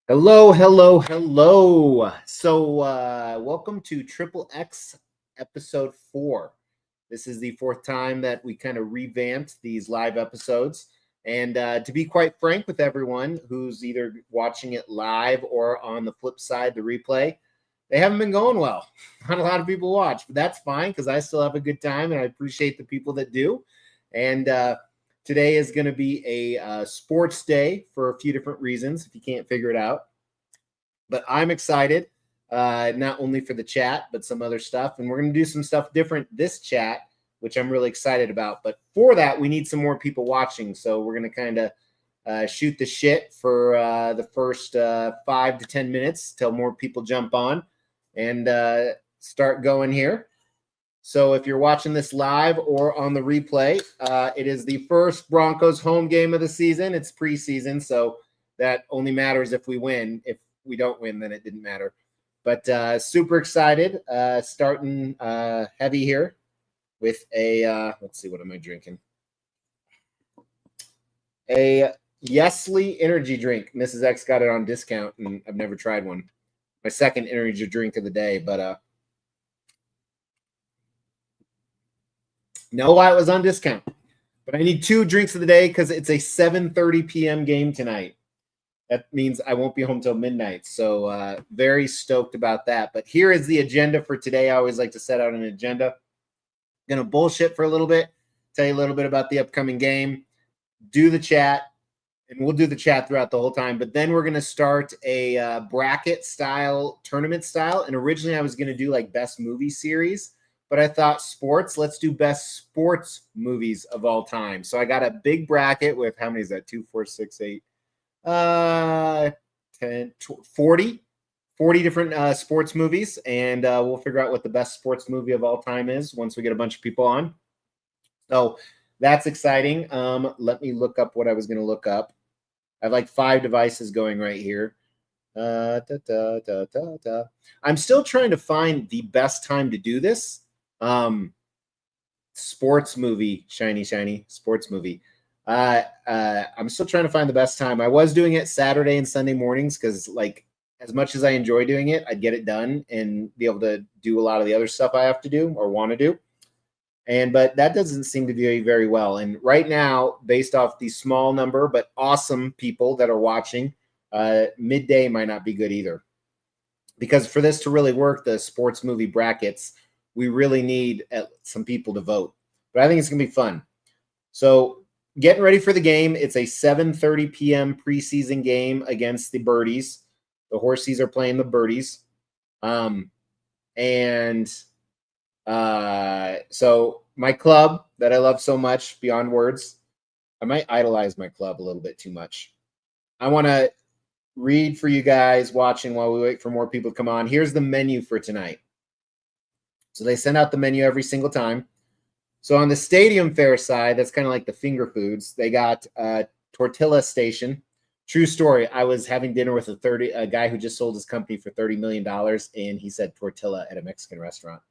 Hello, hello, hello. Welcome to XXX episode 4. This is the fourth time that we kind of revamped these live episodes. And to be quite frank with everyone who's either watching it live or on the flip side, the replay, they haven't been going well. Not a lot of people watch, but that's fine because I still have a good time and I appreciate the people that do. And today is going to be a sports day for a few different reasons, if you can't figure it out. But I'm excited, not only for the chat, but some other stuff. And we're going to do some stuff different this chat, which I'm really excited about. But for that, we need some more people watching. So we're going to kind of shoot the shit for the first 5 to 10 minutes till more people jump on and start going here. So if you're watching this live or on the replay, it is the first Broncos home game of the season. It's preseason, so that only matters if we win. If we don't win, then it didn't matter. But super excited, starting heavy here with a, let's see, what am I drinking? A Yesly energy drink. Mrs. X got it on discount, and I've never tried one. My second energy drink of the day, but know why it was on discount. But I need 2 drinks of the day because it's a 7:30 p.m. game tonight. That means I won't be home till midnight. So very stoked about that. But here is the agenda for today. I always like to set out an agenda. I'm going to bullshit for a little bit, tell you a little bit about the upcoming game, do the chat, and we'll do the chat throughout the whole time. But then we're going to start a bracket style, tournament style. And originally I was going to do like best movie series. But I thought sports, let's do best sports movies of all time. So I got a big bracket with, how many is that? 2, 4, 6, 8, 10, 40 different sports movies. And we'll figure out what the best sports movie of all time is once we get a bunch of people on. So that's exciting. Let me look up what I was going to look up. I have like 5 devices going right here. I'm still trying to find the best time to do this. Sports movie, shiny sports movie. I'm still trying to find the best time. I was doing it Saturday and Sunday mornings because, like, as much as I enjoy doing it, I'd get it done and be able to do a lot of the other stuff I have to do or want to do. But that doesn't seem to be very well. And right now, based off the small number but awesome people that are watching, midday might not be good either. Because for this to really work, the sports movie brackets, we really need some people to vote. But I think it's going to be fun. So getting ready for the game. It's a 7:30 p.m. preseason game against the Birdies. The Horsies are playing the Birdies. So my club that I love so much, beyond words, I might idolize my club a little bit too much. I want to read for you guys watching while we wait for more people to come on. Here's the menu for tonight. So they send out the menu every single time. So on the Stadium Fare side, that's kind of like the finger foods. They got Tortilla Station. True story. I was having dinner with a guy who just sold his company for $30 million, and he said tortilla at a Mexican restaurant,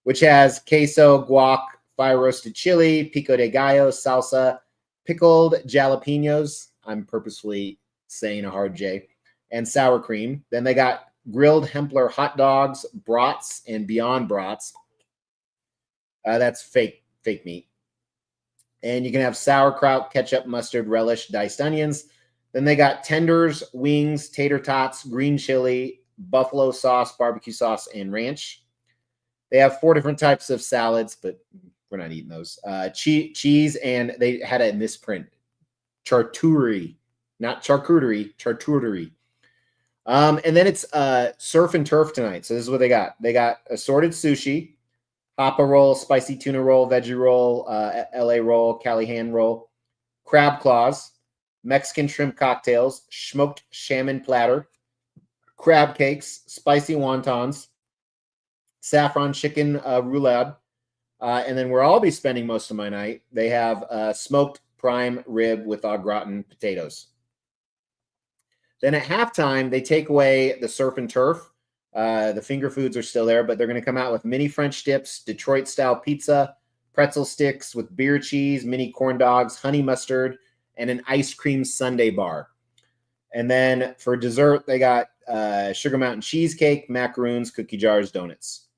which has queso, guac, fire roasted chili, pico de gallo, salsa, pickled jalapenos. I'm purposefully saying a hard J, and sour cream. Then they got grilled Hempler hot dogs, brats, and beyond brats. That's fake meat. And you can have sauerkraut, ketchup, mustard, relish, diced onions. Then they got tenders, wings, tater tots, green chili, buffalo sauce, barbecue sauce, and ranch. They have 4 different types of salads, but we're not eating those. Cheese, and they had a misprint. Charcuterie, not charcuterie, charcuterie. And then it's surf and turf tonight. So this is what they got. They got assorted sushi, hoppa roll, spicy tuna roll, veggie roll, LA roll, Callahan roll, crab claws, Mexican shrimp cocktails, smoked salmon platter, crab cakes, spicy wontons, saffron chicken roulade. And then where I'll be spending most of my night, they have smoked prime rib with au gratin potatoes. Then at halftime, they take away the surf and turf. The finger foods are still there, but they're going to come out with mini French dips, Detroit-style pizza, pretzel sticks with beer cheese, mini corn dogs, honey mustard, and an ice cream sundae bar. And then for dessert, they got Sugar Mountain cheesecake, macaroons, cookie jars, donuts.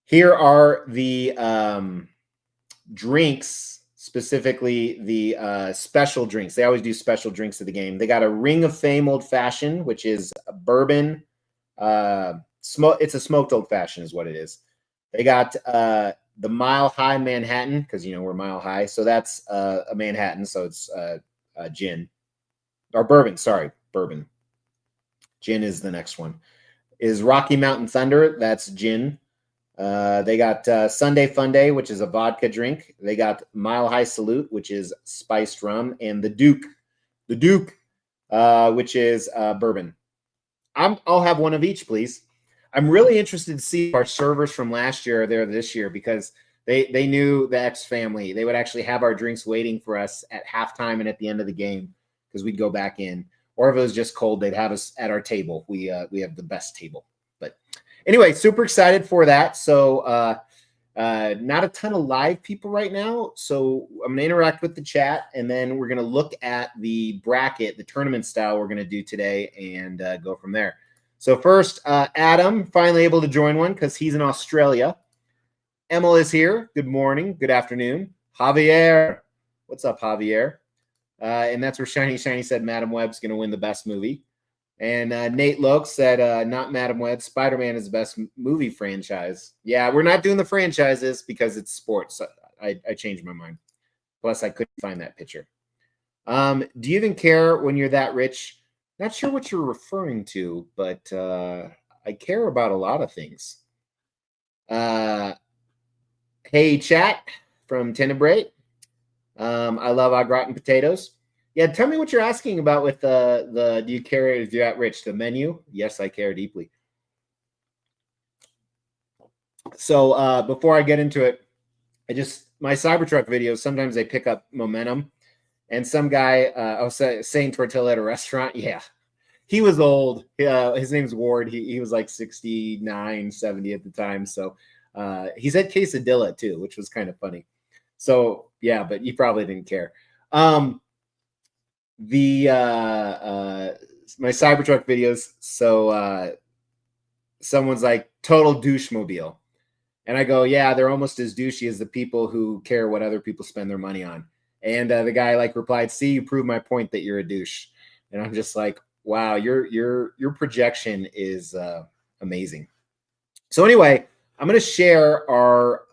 Here are the drinks, specifically the special drinks. They always do special drinks at the game. They got a Ring of Fame Old Fashioned, which is a bourbon. It's a smoked old fashioned is what it is. They got the Mile High Manhattan, because, you know, we're Mile High. So that's a Manhattan. So it's gin. Or bourbon, sorry, bourbon. Gin is the next one. Is Rocky Mountain Thunder. That's gin. They got Sunday Fun Day, which is a vodka drink. They got Mile High Salute, which is spiced rum, and the Duke, which is bourbon. I'll have one of each, please. I'm really interested to see if our servers from last year are there this year, because they knew the X family. They would actually have our drinks waiting for us at halftime and at the end of the game, because we'd go back in. Or if it was just cold, they'd have us at our table. We have the best table. But anyway, super excited for that. So not a ton of live people right now. So I'm going to interact with the chat, and then we're going to look at the bracket, the tournament style we're going to do today, and go from there. So first, Adam, finally able to join one because he's in Australia. Emil is here. Good morning. Good afternoon. Javier. What's up, Javier? And that's where Shiny said Madam Web's going to win the best movie. And Nate Loke said, not Madam Web, Spider-Man is the best movie franchise. Yeah, we're not doing the franchises because it's sports. So I changed my mind. Plus, I couldn't find that picture. Do you even care when you're that rich? Not sure what you're referring to, but I care about a lot of things. Hey, chat from Tenebrae. I love au gratin potatoes. Yeah, tell me what you're asking about with the do you care if you're that rich? The menu? Yes, I care deeply. So before I get into it, my Cybertruck videos, sometimes they pick up momentum. And some guy, I was saying tortilla at a restaurant. Yeah, he was old. His name's Ward. He was like 69, 70 at the time. So he said quesadilla too, which was kind of funny. So yeah, but you probably didn't care. My Cybertruck videos. So someone's like total douche mobile. And I go, yeah, they're almost as douchey as the people who care what other people spend their money on. And the guy like replied, see, you prove my point that you're a douche. And I'm just like, wow, your projection is amazing. So anyway, I'm going to share our,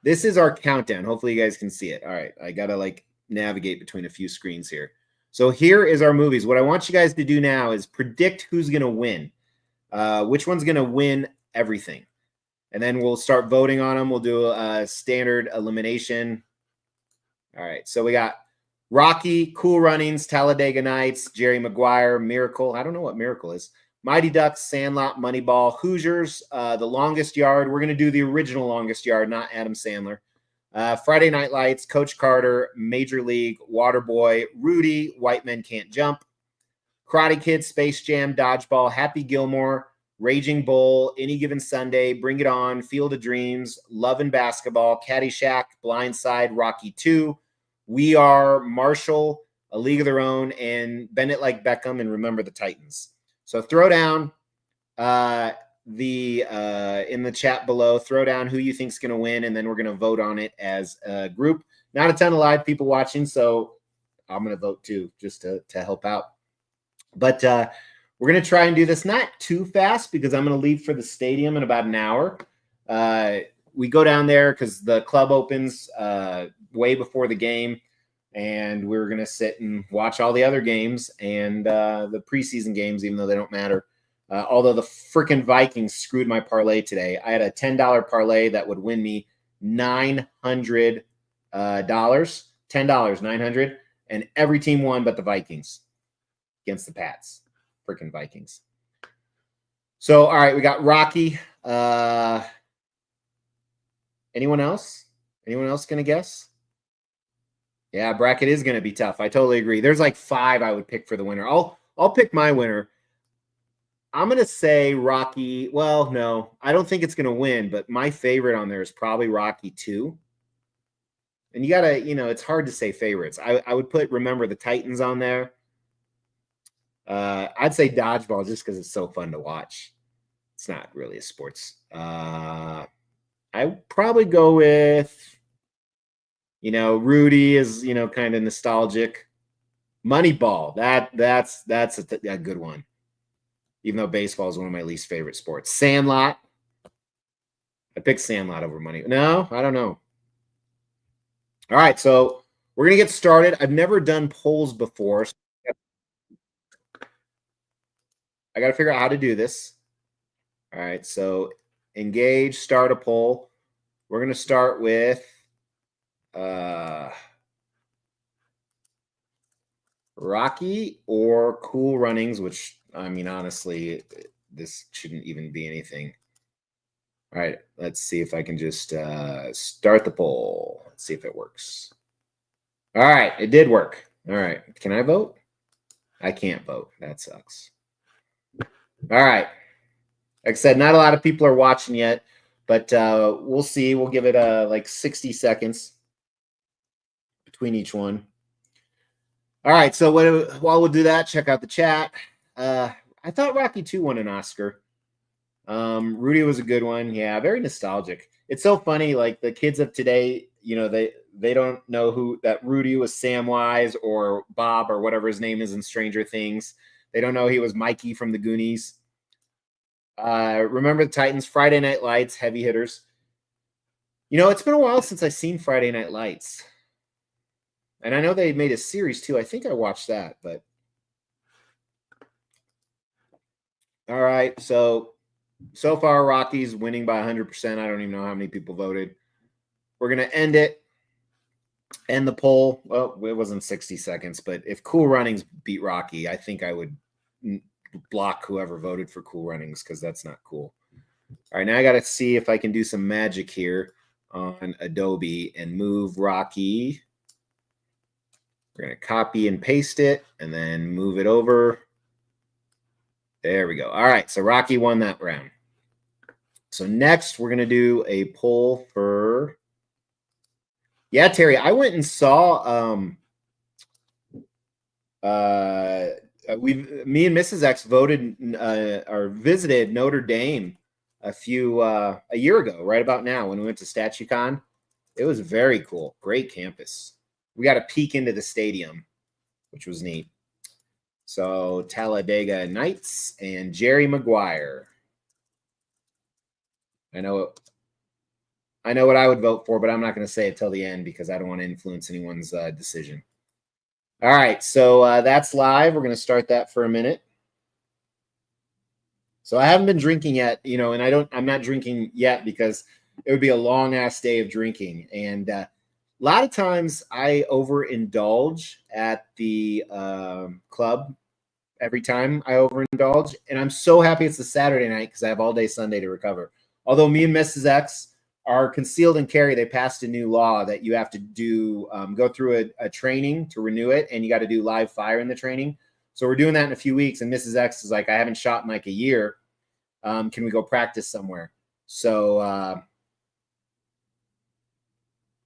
this is our countdown. Hopefully you guys can see it. All right. I got to like navigate between a few screens here. So here is our movies. What I want you guys to do now is predict who's going to win. Which one's going to win everything. And then we'll start voting on them. We'll do a standard elimination. All right. So we got Rocky, Cool Runnings, Talladega Nights, Jerry Maguire, Miracle. I don't know what Miracle is. Mighty Ducks, Sandlot, Moneyball, Hoosiers, The Longest Yard. We're going to do the original Longest Yard, not Adam Sandler. Friday Night Lights, Coach Carter, Major League, Waterboy, Rudy, White Men Can't Jump, Karate Kid, Space Jam, Dodgeball, Happy Gilmore, Raging Bull, Any Given Sunday, Bring It On, Field of Dreams, Love and Basketball, Caddyshack, Blindside, Rocky 2, We Are, Marshall, A League of Their Own, and Bend It Like Beckham, and Remember the Titans. So throw down in the chat below, throw down who you think's going to win, and then we're going to vote on it as a group. Not a ton of live people watching, so I'm going to vote too, just to help out. But we're going to try and do this not too fast because I'm going to leave for the stadium in about an hour. We go down there because the club opens way before the game, and we're going to sit and watch all the other games and the preseason games, even though they don't matter. Although the freaking Vikings screwed my parlay today. I had a $10 parlay that would win me $900. $10, $900, and every team won but the Vikings against the Pats. Freaking Vikings. So, all right, we got Rocky. Anyone else? Anyone else going to guess? Yeah, bracket is going to be tough. I totally agree. There's like 5 I would pick for the winner. I'll pick my winner. I'm going to say Rocky. Well, no, I don't think it's going to win, but my favorite on there is probably Rocky 2. And you gotta, it's hard to say favorites. I would put Remember the Titans on there. I'd say dodgeball just because it's so fun to watch. It's not really a sports. I would probably go with, Rudy is, kind of nostalgic. Moneyball. That's a good one. Even though baseball is one of my least favorite sports. Sandlot. I picked Sandlot over Money. No, I don't know. All right, so we're gonna get started. I've never done polls before. So I got to figure out how to do this. All right, so engage, start a poll. We're gonna start with Rocky or Cool Runnings, which, I mean, honestly, this shouldn't even be anything. All right, let's see if I can just start the poll. Let's see if it works. All right, it did work. All right, can I vote? I can't vote. That sucks. All right. Like I said, not a lot of people are watching yet, but we'll see. We'll give it like 60 seconds between each one. All right, so while we'll do that, check out the chat. I thought Rocky 2 won an Oscar. Rudy was a good one. Yeah, very nostalgic. It's so funny, like the kids of today, they don't know who that Rudy was, Samwise or Bob or whatever his name is in Stranger Things. They don't know he was Mikey from the Goonies. Remember the Titans, Friday Night Lights, heavy hitters. It's been a while since I've seen Friday Night Lights. And I know they made a series too. I think I watched that, but. All right. So far, Rocky's winning by 100%. I don't even know how many people voted. We're going to end the poll. Well, it wasn't 60 seconds, but if Cool Runnings beat Rocky, I think I would block whoever voted for Cool Runnings because that's not cool. All right, now I got to see if I can do some magic here on Adobe and move Rocky. We're going to copy and paste it and then move it over. There we go. All right, so Rocky won that round. So next, we're going to do a poll for... Yeah, Terry, I went and saw... me and Mrs. X voted or visited Notre Dame a year ago, right about now, when we went to StatueCon. It was very cool. Great campus. We got a peek into the stadium, which was neat. So Talladega Nights and Jerry Maguire. I know what I would vote for, but I'm not going to say it till the end because I don't want to influence anyone's decision. All right, so that's live. We're going to start that for a minute. So I haven't been drinking yet, and I'm not drinking yet because it would be a long ass day of drinking. And a lot of times I overindulge at the club every time I overindulge. And I'm so happy it's a Saturday night because I have all day Sunday to recover. Although me and Mrs. X are concealed and carry, they passed a new law that you have to do, go through a training to renew it, and you got to do live fire in the training. So we're doing that in a few weeks, and Mrs. X is like, I haven't shot in like a year. Can we go practice somewhere? So,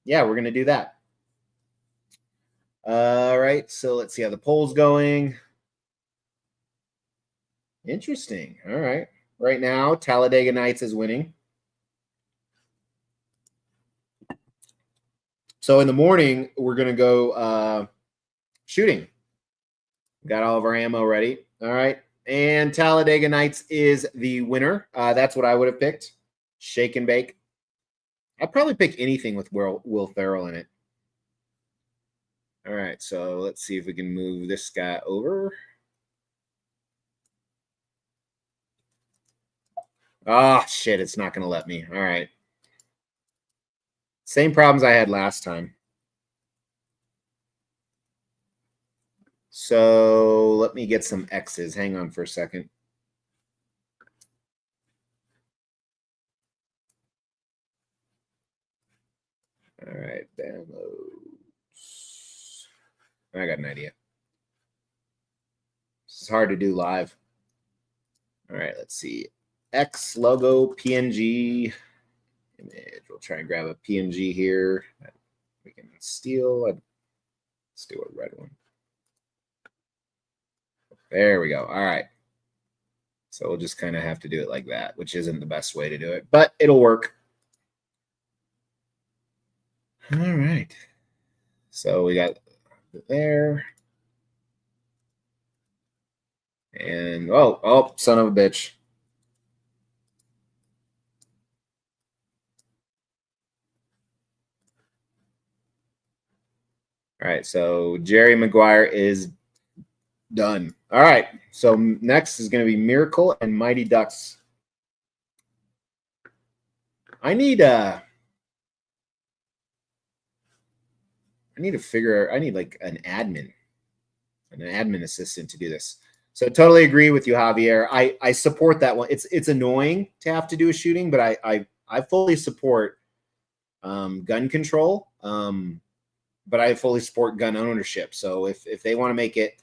yeah, we're going to do that. All right, so let's see how the poll's going. Interesting. All right. Right now, Talladega Nights is winning. So in the morning, we're going to go shooting. Got all of our ammo ready. All right. And Talladega Nights is the winner. That's what I would have picked. Shake and bake. I'd probably pick anything with Will Ferrell in it. All right. So let's see if we can move this guy over. Oh, shit. It's not going to let me. All right. Same problems I had last time. So let me get some X's. Hang on for a second. All right, downloads. I got an idea. This is hard to do live. All right, let's see. X logo PNG image. We'll try and grab a PNG here. We can steal a red one. There we go. All right. So we'll just kind of have to do it like that, which isn't the best way to do it, but it'll work. All right. So we got there. And oh, son of a bitch. All right, so Jerry Maguire is done. All right, so next is going to be Miracle and Mighty Ducks. I need like an admin assistant to do this. So totally agree with you, Javier. I support that one. It's annoying to have to do a shooting, but I fully support gun control. But I fully support gun ownership. So if they want to make it,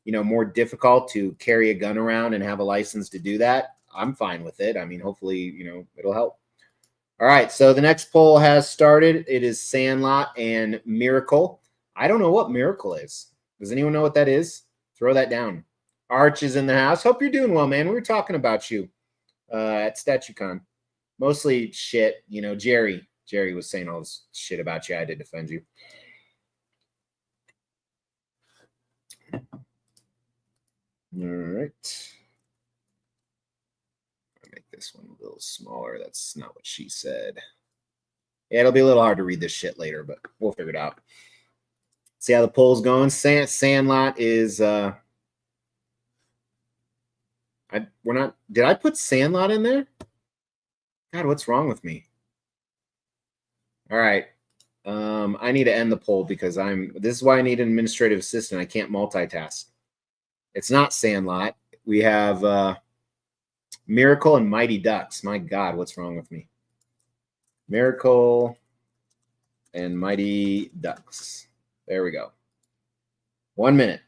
more difficult to carry a gun around and have a license to do that, I'm fine with it. I mean, hopefully, it'll help. All right, so the next poll has started. It is Sandlot and Miracle. I don't know what Miracle is. Does anyone know what that is? Throw that down. Arch is in the house. Hope you're doing well, man. We were talking about you at StatueCon. Mostly shit. Jerry was saying all this shit about you. I had to defend you. All right. I'll make this one a little smaller. That's not what she said. Yeah, it'll be a little hard to read this shit later, but we'll figure it out. See how the poll's going. Sandlot is did I put Sandlot in there? God, what's wrong with me? All right. I need to end the poll because this is why I need an administrative assistant. I can't multitask. It's not Sandlot. We have Miracle and Mighty Ducks. My God, what's wrong with me? Miracle and Mighty Ducks. There we go. 1 minute.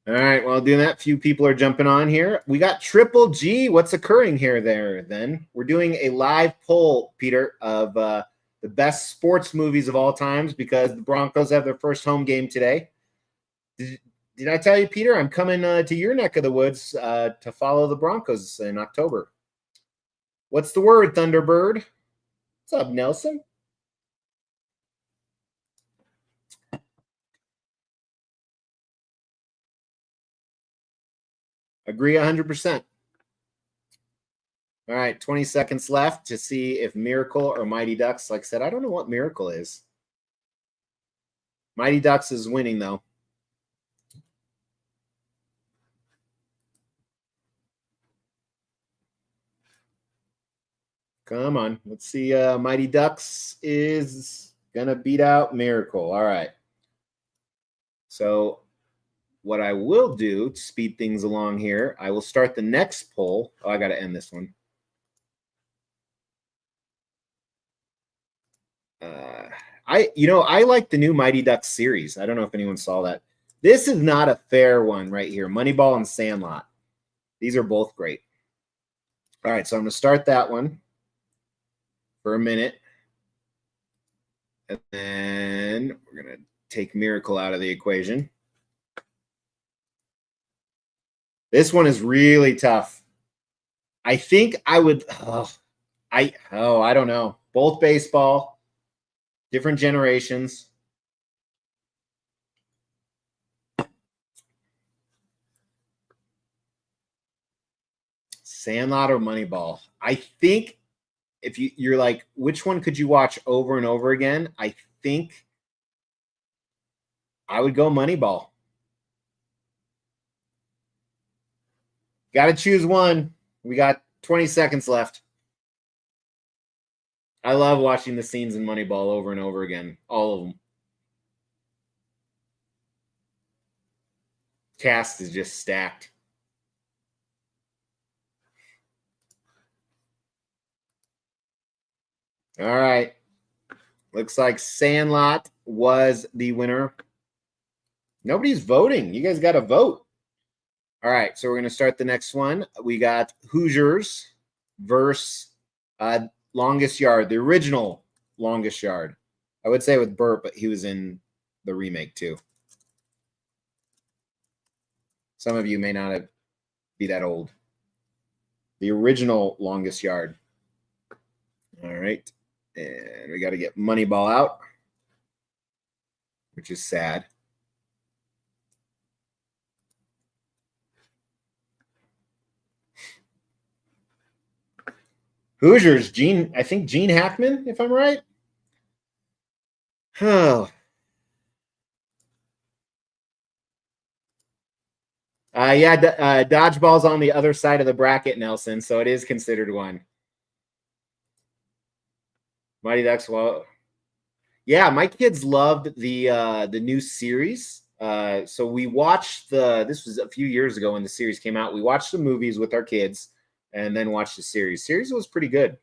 All right, well, doing that, few people are jumping on here. We got Triple G. What's occurring here then? We're doing a live poll, Peter, of the best sports movies of all times because the Broncos have their first home game today. Did I tell you, Peter, I'm coming to your neck of the woods to follow the Broncos in October. What's the word, Thunderbird? What's up, Nelson? Agree 100%. All right, 20 seconds left to see if Miracle or Mighty Ducks. Like I said, I don't know what Miracle is. Mighty Ducks is winning, though. Come on. Let's see. Mighty Ducks is going to beat out Miracle. All right. So what I will do to speed things along here, I will start the next poll. Oh, I got to end this one. I like the new Mighty Ducks series. I don't know if anyone saw that. This is not a fair one right here. Moneyball and Sandlot. These are both great. All right, so I'm going to start that one for a minute. And then we're going to take Miracle out of the equation. This one is really tough. I think I would I don't know. Both baseball, different generations. Sandlot or Moneyball? I think if you're like, which one could you watch over and over again? I think I would go Moneyball. Got to choose one. We got 20 seconds left. I love watching the scenes in Moneyball over and over again. All of them. Cast is just stacked. All right. Looks like Sandlot was the winner. Nobody's voting. You guys got to vote. All right. So we're going to start the next one. We got Hoosiers versus Longest Yard, the original Longest Yard. I would say with Burt, but he was in the remake too. Some of you may not be that old. The original Longest Yard. All right. And we got to get Moneyball out, which is sad. Hoosiers, I think Gene Hackman, if I'm right. Oh. Yeah, dodgeball's on the other side of the bracket, Nelson, so it is considered one. Mighty Ducks, well, yeah, my kids loved the new series. So we watched this was a few years ago when the series came out. We watched the movies with our kids and then watched the series. Series was pretty good.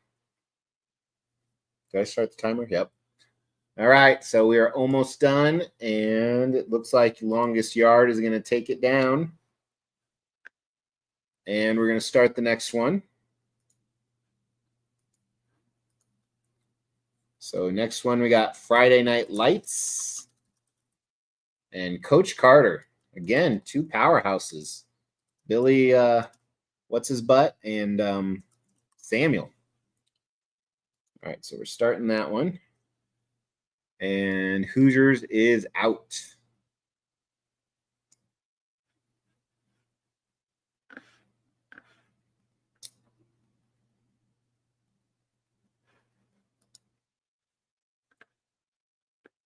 Did I start the timer? Yep. All right, so we are almost done, and it looks like Longest Yard is going to take it down. And we're going to start the next one. So next one, we got Friday Night Lights and Coach Carter. Again, two powerhouses. Billy, what's his butt, and Samuel. All right, so we're starting that one. And Hoosiers is out.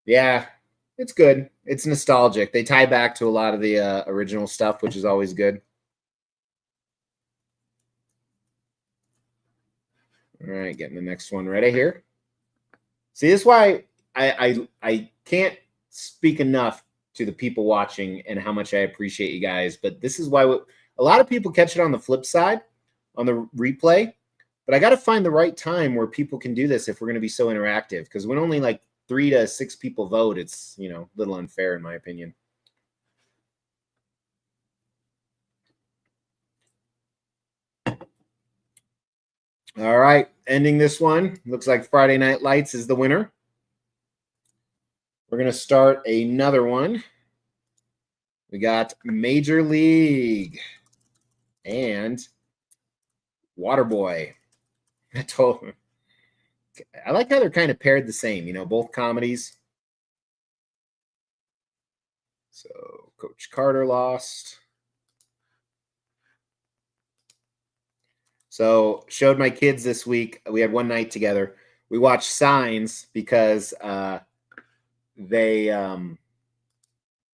Yeah, it's good. It's nostalgic. They tie back to a lot of the original stuff, which is always good. All right, getting the next one ready here. See, this is why I can't speak enough to the people watching and how much I appreciate you guys. But this is why a lot of people catch it on the flip side, on the replay. But I got to find the right time where people can do this if we're going to be so interactive. Because when only like 3 to 6 people vote, it's, a little unfair in my opinion. All right, ending this one. Looks like Friday Night Lights is the winner. We're going to start another one. We got Major League and Waterboy. I like how they're kind of paired the same, both comedies. So Coach Carter lost. So showed my kids this week. We had one night together. We watched Signs because they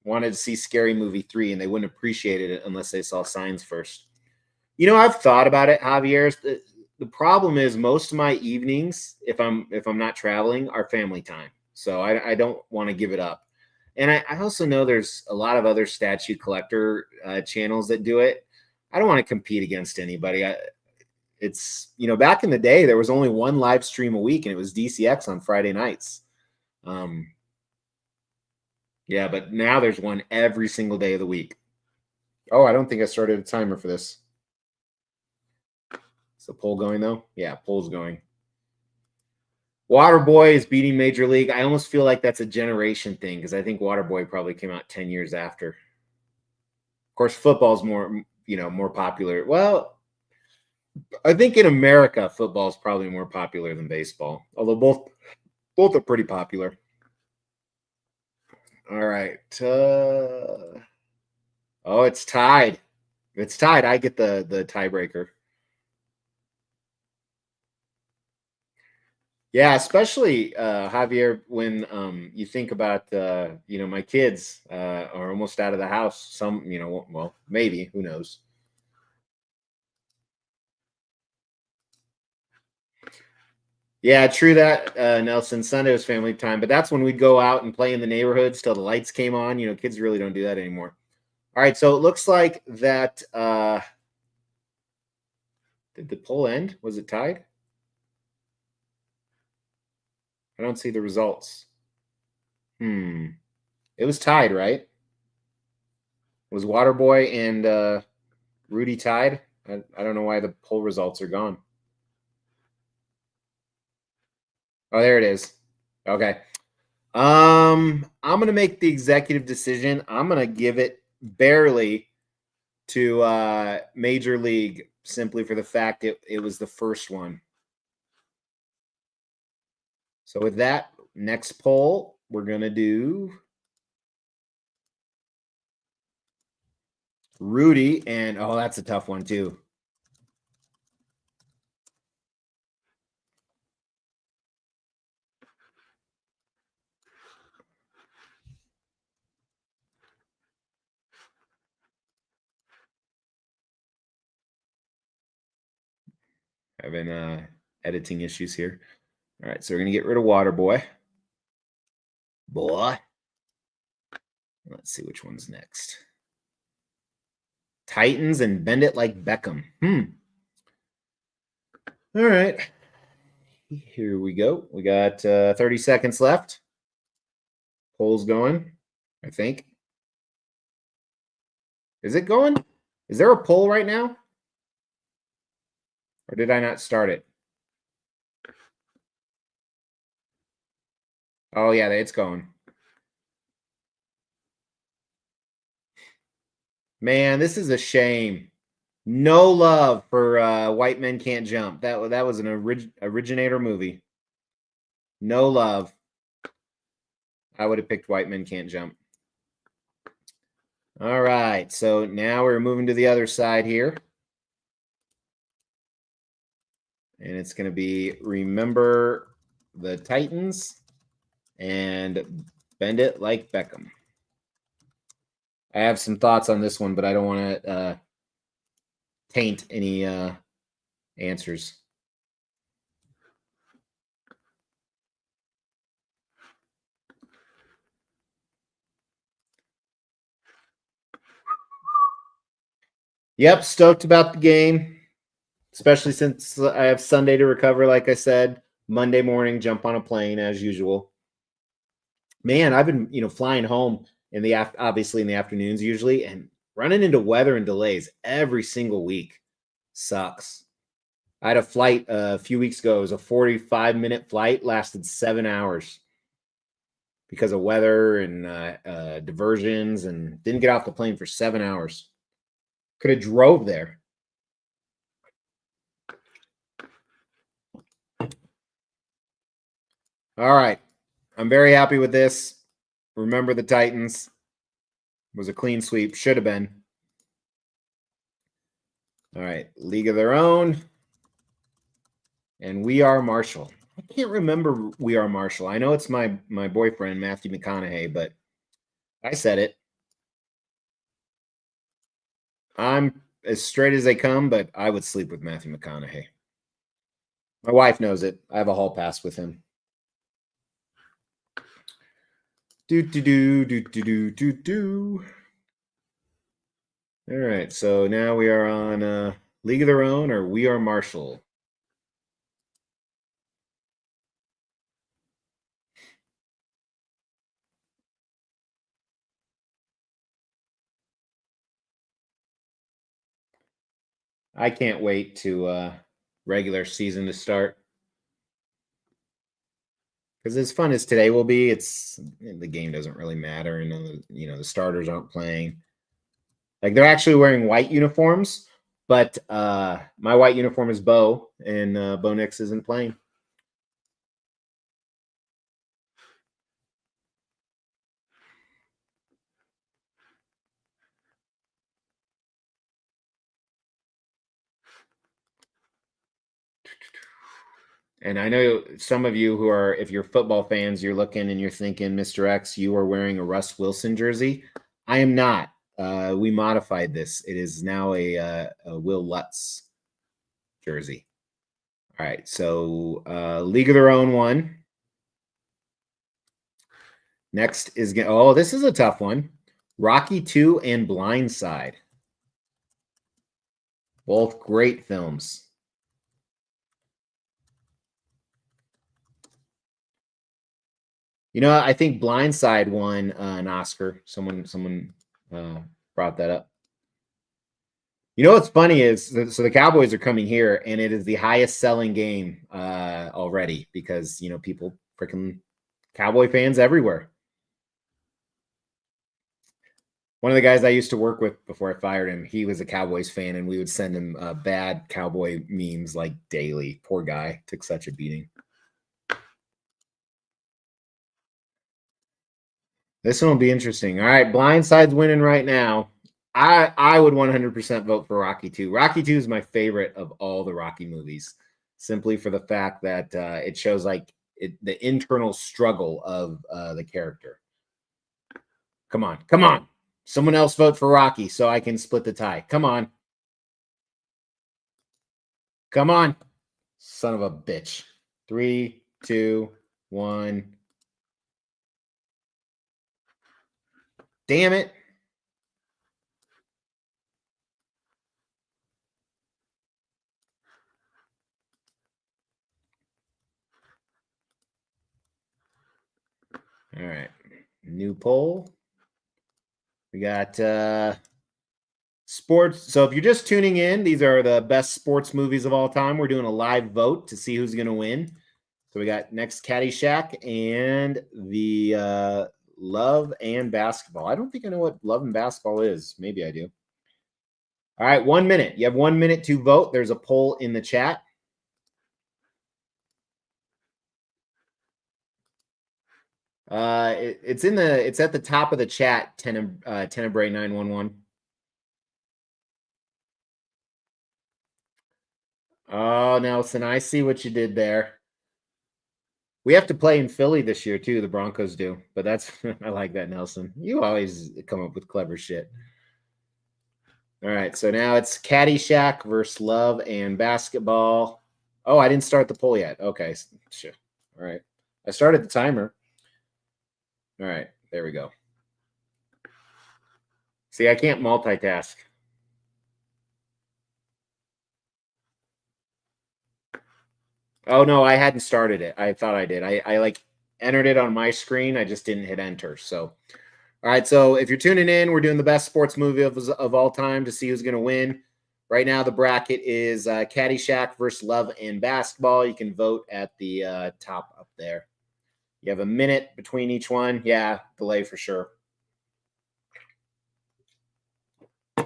wanted to see Scary Movie 3, and they wouldn't appreciate it unless they saw Signs first. I've thought about it, Javier. The problem is most of my evenings, if I'm not traveling, are family time. So I don't want to give it up. And I also know there's a lot of other statue collector channels that do it. I don't want to compete against anybody. It's back in the day, there was only one live stream a week, and it was DCX on Friday nights. Yeah, but now there's one every single day of the week. Oh, I don't think I started a timer for this. Is the poll going though? Yeah, poll's going. Waterboy is beating Major League. I almost feel like that's a generation thing because I think Waterboy probably came out 10 years after. Of course, football's more popular. Well, I think in America, football is probably more popular than baseball, although both are pretty popular. All right. Oh, it's tied. It's tied. I get the tiebreaker. Yeah, especially Javier, when you think about my kids are almost out of the house. Some, well, maybe, who knows. Yeah, true that, Nelson. Sunday was family time, but that's when we'd go out and play in the neighborhoods till the lights came on. Kids really don't do that anymore. All right, so it looks like that. Did the poll end? Was it tied? I don't see the results. It was tied, right? Was Waterboy and Rudy tied? I don't know why the poll results are gone. Oh, there it is. Okay. I'm gonna make the executive decision. I'm gonna give it barely to Major League simply for the fact it was the first one. So with that, next poll, we're gonna do Rudy, and oh, that's a tough one too. Having editing issues here. All right, so we're gonna get rid of Water Boy. Let's see which one's next. Titans and Bend It Like Beckham. All right. Here we go. We got 30 seconds left. Poll's going, I think. Is it going? Is there a poll right now? Or did I not start it? Oh, yeah, it's going. Man, this is a shame. No love for White Men Can't Jump. That was an originator movie. No love. I would have picked White Men Can't Jump. All right, so now we're moving to the other side here. And it's going to be Remember the Titans and Bend It Like Beckham. I have some thoughts on this one, but I don't want to taint any answers. Yep, stoked about the game, especially since I have Sunday to recover, like I said. Monday morning, jump on a plane as usual. Man, I've been, flying home in the obviously in the afternoons usually, and running into weather and delays every single week sucks. I had a flight a few weeks ago. It was a 45-minute flight, lasted 7 hours because of weather and diversions, and didn't get off the plane for 7 hours. Could have drove there. All right. I'm very happy with this. Remember the Titans. It was a clean sweep. Should have been. All right. League of Their Own. And We Are Marshall. I can't remember We Are Marshall. I know it's my boyfriend, Matthew McConaughey, but I said it. I'm as straight as they come, but I would sleep with Matthew McConaughey. My wife knows it. I have a hall pass with him. Do. All right, so now we are on League of Their Own or We Are Marshall. I can't wait to regular season to start. Because as fun as today will be, the game doesn't really matter, and the starters aren't playing. Like they're actually wearing white uniforms, but my white uniform is Bo, and Bo Nix isn't playing. And I know some of you who are, if you're football fans, you're looking and you're thinking, Mr. X, you are wearing a Russ Wilson jersey. I am not. We modified this. It is now a Will Lutz jersey. All right, so League of Their Own one. Next is, this is a tough one. Rocky 2 and Blindside. Both great films. I think Blindside won an Oscar. Someone brought that up. What's funny is, so the Cowboys are coming here, and it is the highest selling game already because people freaking Cowboy fans everywhere. One of the guys I used to work with before I fired him, he was a Cowboys fan, and we would send him bad Cowboy memes like daily. Poor guy. Took such a beating. This one will be interesting. All right, Blindside's winning right now. I would 100% vote for Rocky 2. Rocky 2 is my favorite of all the Rocky movies, simply for the fact that it shows like the internal struggle of the character. Come on, come on. Someone else vote for Rocky so I can split the tie. Come on. Come on. Son of a bitch. 3, 2, 1. Damn it. All right. New poll. We got sports. So if you're just tuning in, these are the best sports movies of all time. We're doing a live vote to see who's going to win. So we got next Caddyshack and the Love and Basketball. I don't think I know what Love and Basketball is. Maybe I do. All right, 1 minute. You have 1 minute to vote. There's a poll in the chat. It's at the top of the chat, Tenebrae 911. Oh, Nelson, I see what you did there. We have to play in Philly this year too. The Broncos do, but that's I like that, Nelson. You always come up with clever shit. All right, so now it's Caddyshack versus Love and Basketball. Oh, I didn't start the poll yet. Okay, sure. All right, I started the timer. All right, there we go. See, I can't multitask. Oh no, I hadn't started it. I thought I did. I like entered it on my screen. I just didn't hit enter. So, all right. So if you're tuning in, we're doing the best sports movie of all time to see who's going to win. Right now, the bracket is Caddyshack versus Love and Basketball. You can vote at the top up there. You have a minute between each one. Yeah, delay for sure.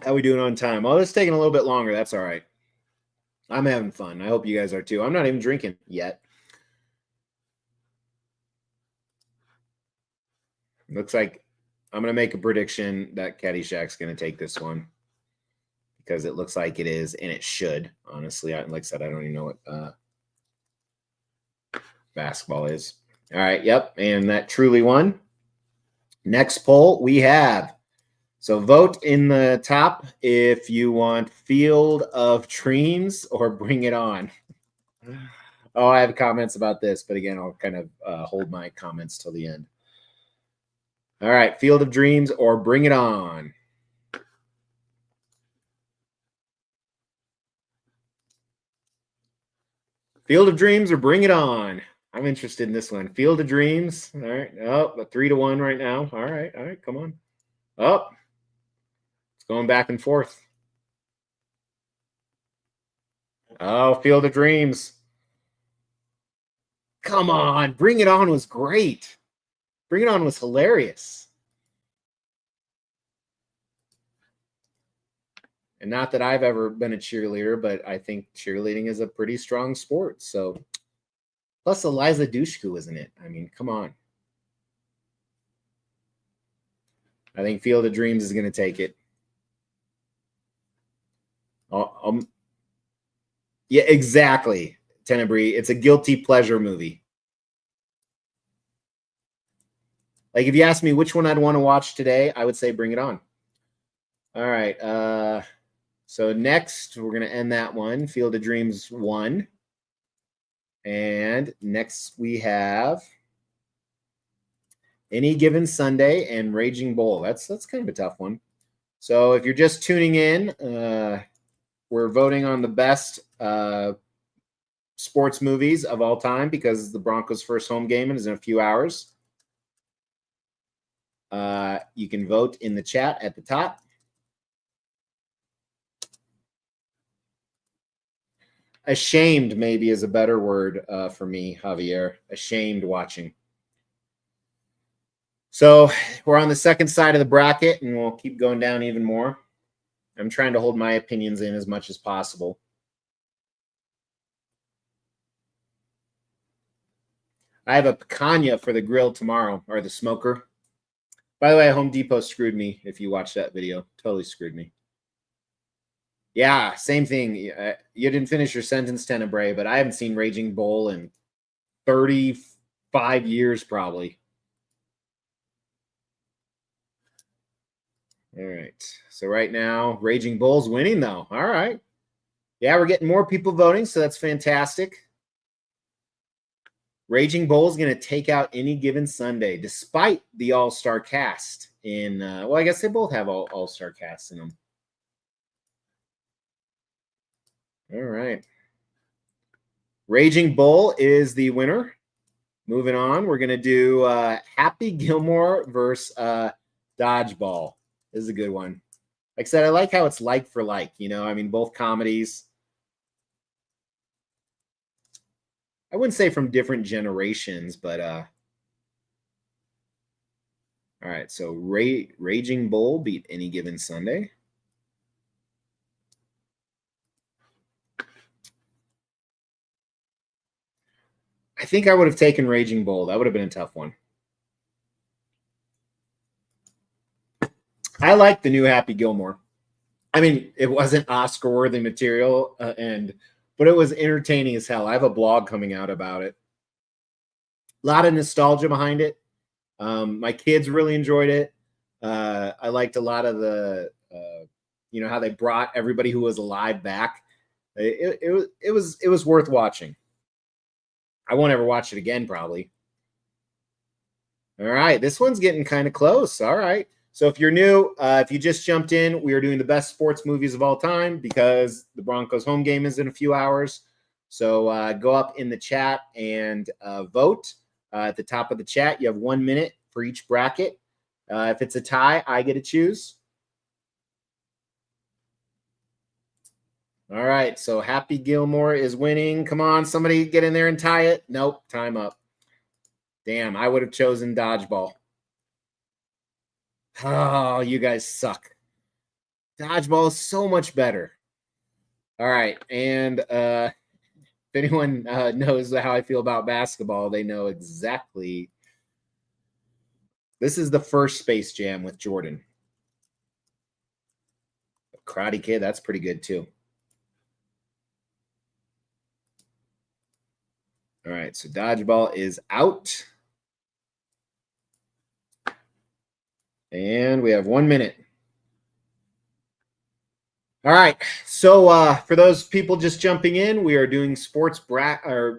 How we doing on time? Oh, it's taking a little bit longer. That's all right. I'm having fun. I hope you guys are too. I'm not even drinking yet. Looks like I'm going to make a prediction that Caddyshack's going to take this one because it looks like it is, and it should. Honestly, like I said, I don't even know what basketball is. All right, yep, and that truly won. Next poll we have. So vote in the top if you want Field of Dreams or Bring It On. Oh, I have comments about this, but again, I'll kind of hold my comments till the end. All right, Field of Dreams or Bring It On. Field of Dreams or Bring It On. I'm interested in this one. Field of Dreams. All right. Oh, 3-1 right now. All right. Come on. Oh, it's going back and forth. Oh, Field of Dreams. Come on. Bring It On was great. Bring It On was hilarious. And not that I've ever been a cheerleader, but I think cheerleading is a pretty strong sport. So, plus Eliza Dushku was in it. I mean, come on. I think Field of Dreams is going to take it. Yeah, exactly. Tenebrae. It's a guilty pleasure movie. Like if you ask me which one I'd want to watch today, I would say Bring It On. All right. So next we're gonna end that one. Field of Dreams 1. And next we have Any Given Sunday and Raging Bull. That's kind of a tough one. So if you're just tuning in, we're voting on the best sports movies of all time because the Broncos' first home game is in a few hours. You can vote in the chat at the top. Ashamed maybe is a better word for me, Javier. Ashamed watching. So we're on the second side of the bracket, and we'll keep going down even more. I'm trying to hold my opinions in as much as possible. I have a picanha for the grill tomorrow, or the smoker. By the way, Home Depot screwed me. If you watched that video, totally screwed me. Yeah, same thing. You didn't finish your sentence, Tenebrae, but I haven't seen Raging Bull in 35 years, probably. All right. So right now, Raging Bull's winning, though. All right. Yeah, we're getting more people voting, so that's fantastic. Raging Bull is going to take out Any Given Sunday, despite the all-star cast. Well, I guess they both have all-star casts in them. All right. Raging Bull is the winner. Moving on, we're going to do Happy Gilmore versus Dodgeball. This is a good one. Like I said, I like how it's like for like, you know, I mean, both comedies. I wouldn't say from different generations, but all right, so Raging Bull beat Any Given Sunday. I think I would have taken Raging Bull. That would have been a tough one. I like the new Happy Gilmore. I mean, it wasn't Oscar-worthy material, but it was entertaining as hell. I have a blog coming out about it. A lot of nostalgia behind it. My kids really enjoyed it. I liked a lot of the, you know, how they brought everybody who was alive back. It was worth watching. I won't ever watch it again, probably. All right, this one's getting kind of close. All right. So if you're new, if you just jumped in, we are doing the best sports movies of all time because the Broncos home game is in a few hours. So go up in the chat and vote. At the top of the chat, you have 1 minute for each bracket. If it's a tie, I get to choose. All right, so Happy Gilmore is winning. Come on, somebody get in there and tie it. Nope, time up. Damn, I would have chosen Dodgeball. Oh, you guys suck. Dodgeball is so much better. All right, and if anyone knows how I feel about basketball, they know exactly. This is the first Space Jam with Jordan. Karate Kid, that's pretty good too. All right, so Dodgeball is out. And we have 1 minute. All right, so for those people just jumping in, we are doing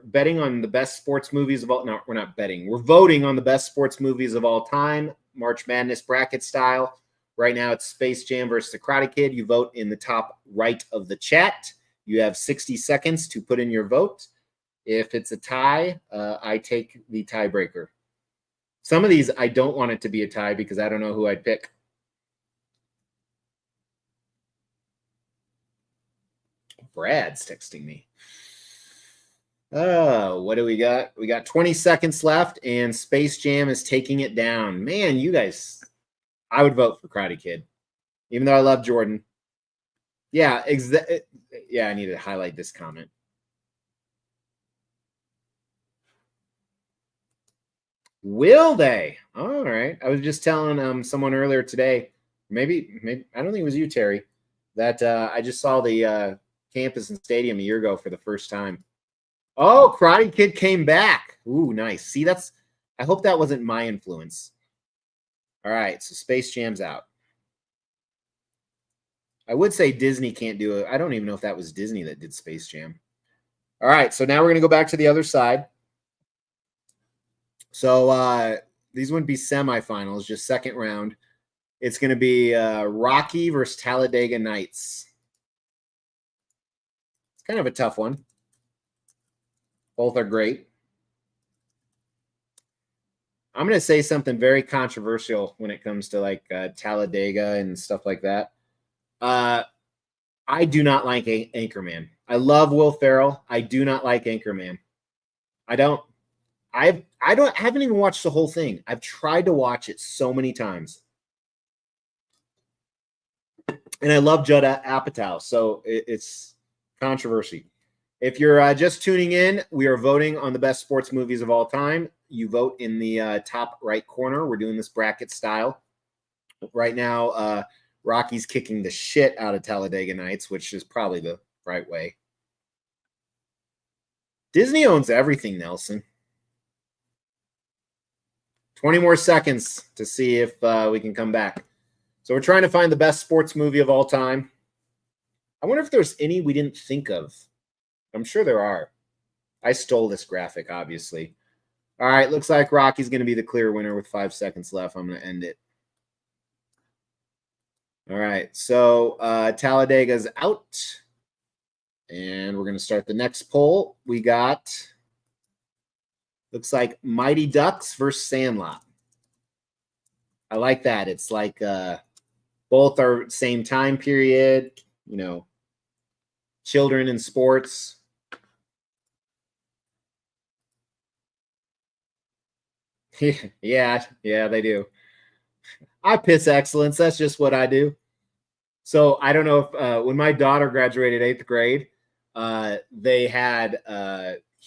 betting on the best sports movies of all. No, we're not betting. We're voting on the best sports movies of all time, March Madness bracket style. Right now, it's Space Jam versus the Karate Kid. You vote in the top right of the chat. You have 60 seconds to put in your vote. If it's a tie, I take the tiebreaker. Some of these, I don't want it to be a tie because I don't know who I'd pick. Brad's texting me. Oh, what do we got? We got 20 seconds left, and Space Jam is taking it down. Man, you guys, I would vote for Karate Kid, even though I love Jordan. Yeah, yeah, I need to highlight this comment. Will they? All right. I was just telling someone earlier today, maybe I don't think it was you, Terry, that I just saw the campus and stadium a year ago for the first time. Oh, Karate Kid came back. Ooh, nice. See, I hope that wasn't my influence. All right, so Space Jam's out. I would say Disney can't do it. I don't even know if that was Disney that did Space Jam. All right, so now we're going to go back to the other side. So these wouldn't be semifinals, just second round. It's going to be Rocky versus Talladega Nights. It's kind of a tough one. Both are great. I'm going to say something very controversial when it comes to like Talladega and stuff like that. I do not like Anchorman. I love Will Ferrell. I do not like Anchorman. I don't. I haven't even watched the whole thing. I've tried to watch it so many times. And I love Judd Apatow, so it's controversy. If you're just tuning in, we are voting on the best sports movies of all time. You vote in the top right corner. We're doing this bracket style. Right now, Rocky's kicking the shit out of Talladega Nights, which is probably the right way. Disney owns everything, Nelson. 20 more seconds to see if we can come back. So we're trying to find the best sports movie of all time. I wonder if there's any we didn't think of. I'm sure there are. I stole this graphic, obviously. All right, looks like Rocky's going to be the clear winner with 5 seconds left. I'm going to end it. All right, so Talladega's out. And we're going to start the next poll. We got, looks like Mighty Ducks versus Sandlot. I like that. It's like both are same time period, you know, children in sports. yeah, they do. I piss excellence. That's just what I do. So I don't know if when my daughter graduated 8th grade, they had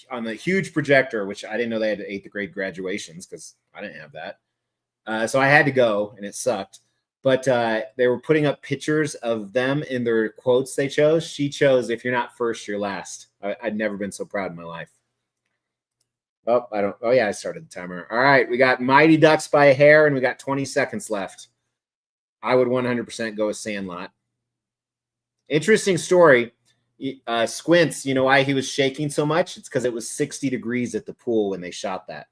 on the huge projector, which I didn't know they had 8th grade graduations because I didn't have that. So I had to go, and it sucked. But they were putting up pictures of them in their quotes they chose. She chose, "If you're not first, you're last." I'd never been so proud in my life. Oh, I don't. Oh, yeah, I started the timer. All right, we got Mighty Ducks by a hair, and we got 20 seconds left. I would 100% go with Sandlot. Interesting story. Squints, you know why he was shaking so much? It's because it was 60 degrees at the pool when they shot that.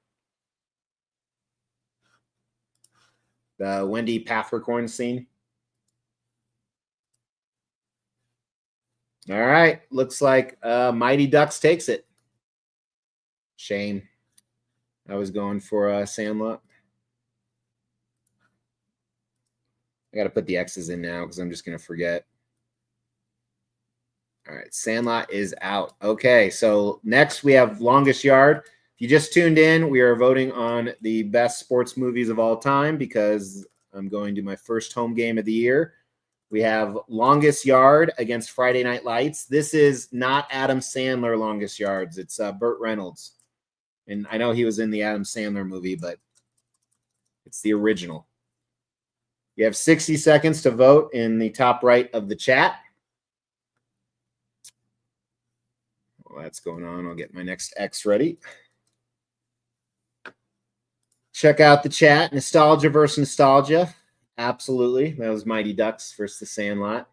The Wendy Pathricorn scene. All right, looks like Mighty Ducks takes it. Shame. I was going for Sandlot. I got to put the X's in now because I'm just going to forget. All right, Sandlot is out. Okay, so next we have Longest Yard. If you just tuned in, we are voting on the best sports movies of all time because I'm going to my first home game of the year. We have Longest Yard against Friday Night Lights. This is not Adam Sandler Longest Yards. It's Burt Reynolds. And I know he was in the Adam Sandler movie, but it's the original. You have 60 seconds to vote in the top right of the chat. While that's going on, I'll get my next X ready. Check out the chat. Nostalgia versus nostalgia. Absolutely. That was Mighty Ducks versus the Sandlot.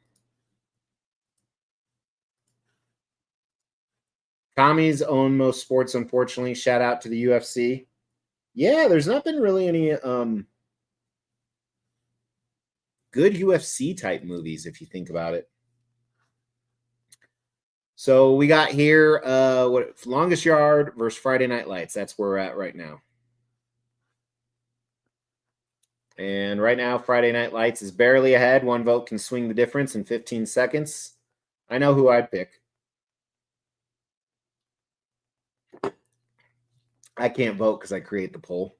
Commies own most sports, unfortunately. Shout out to the UFC. Yeah, there's not been really any good UFC type movies, if you think about it. So we got here Longest Yard versus Friday Night Lights. That's where we're at right now. And right now, Friday Night Lights is barely ahead. One vote can swing the difference in 15 seconds. I know who I'd pick. I can't vote because I create the poll.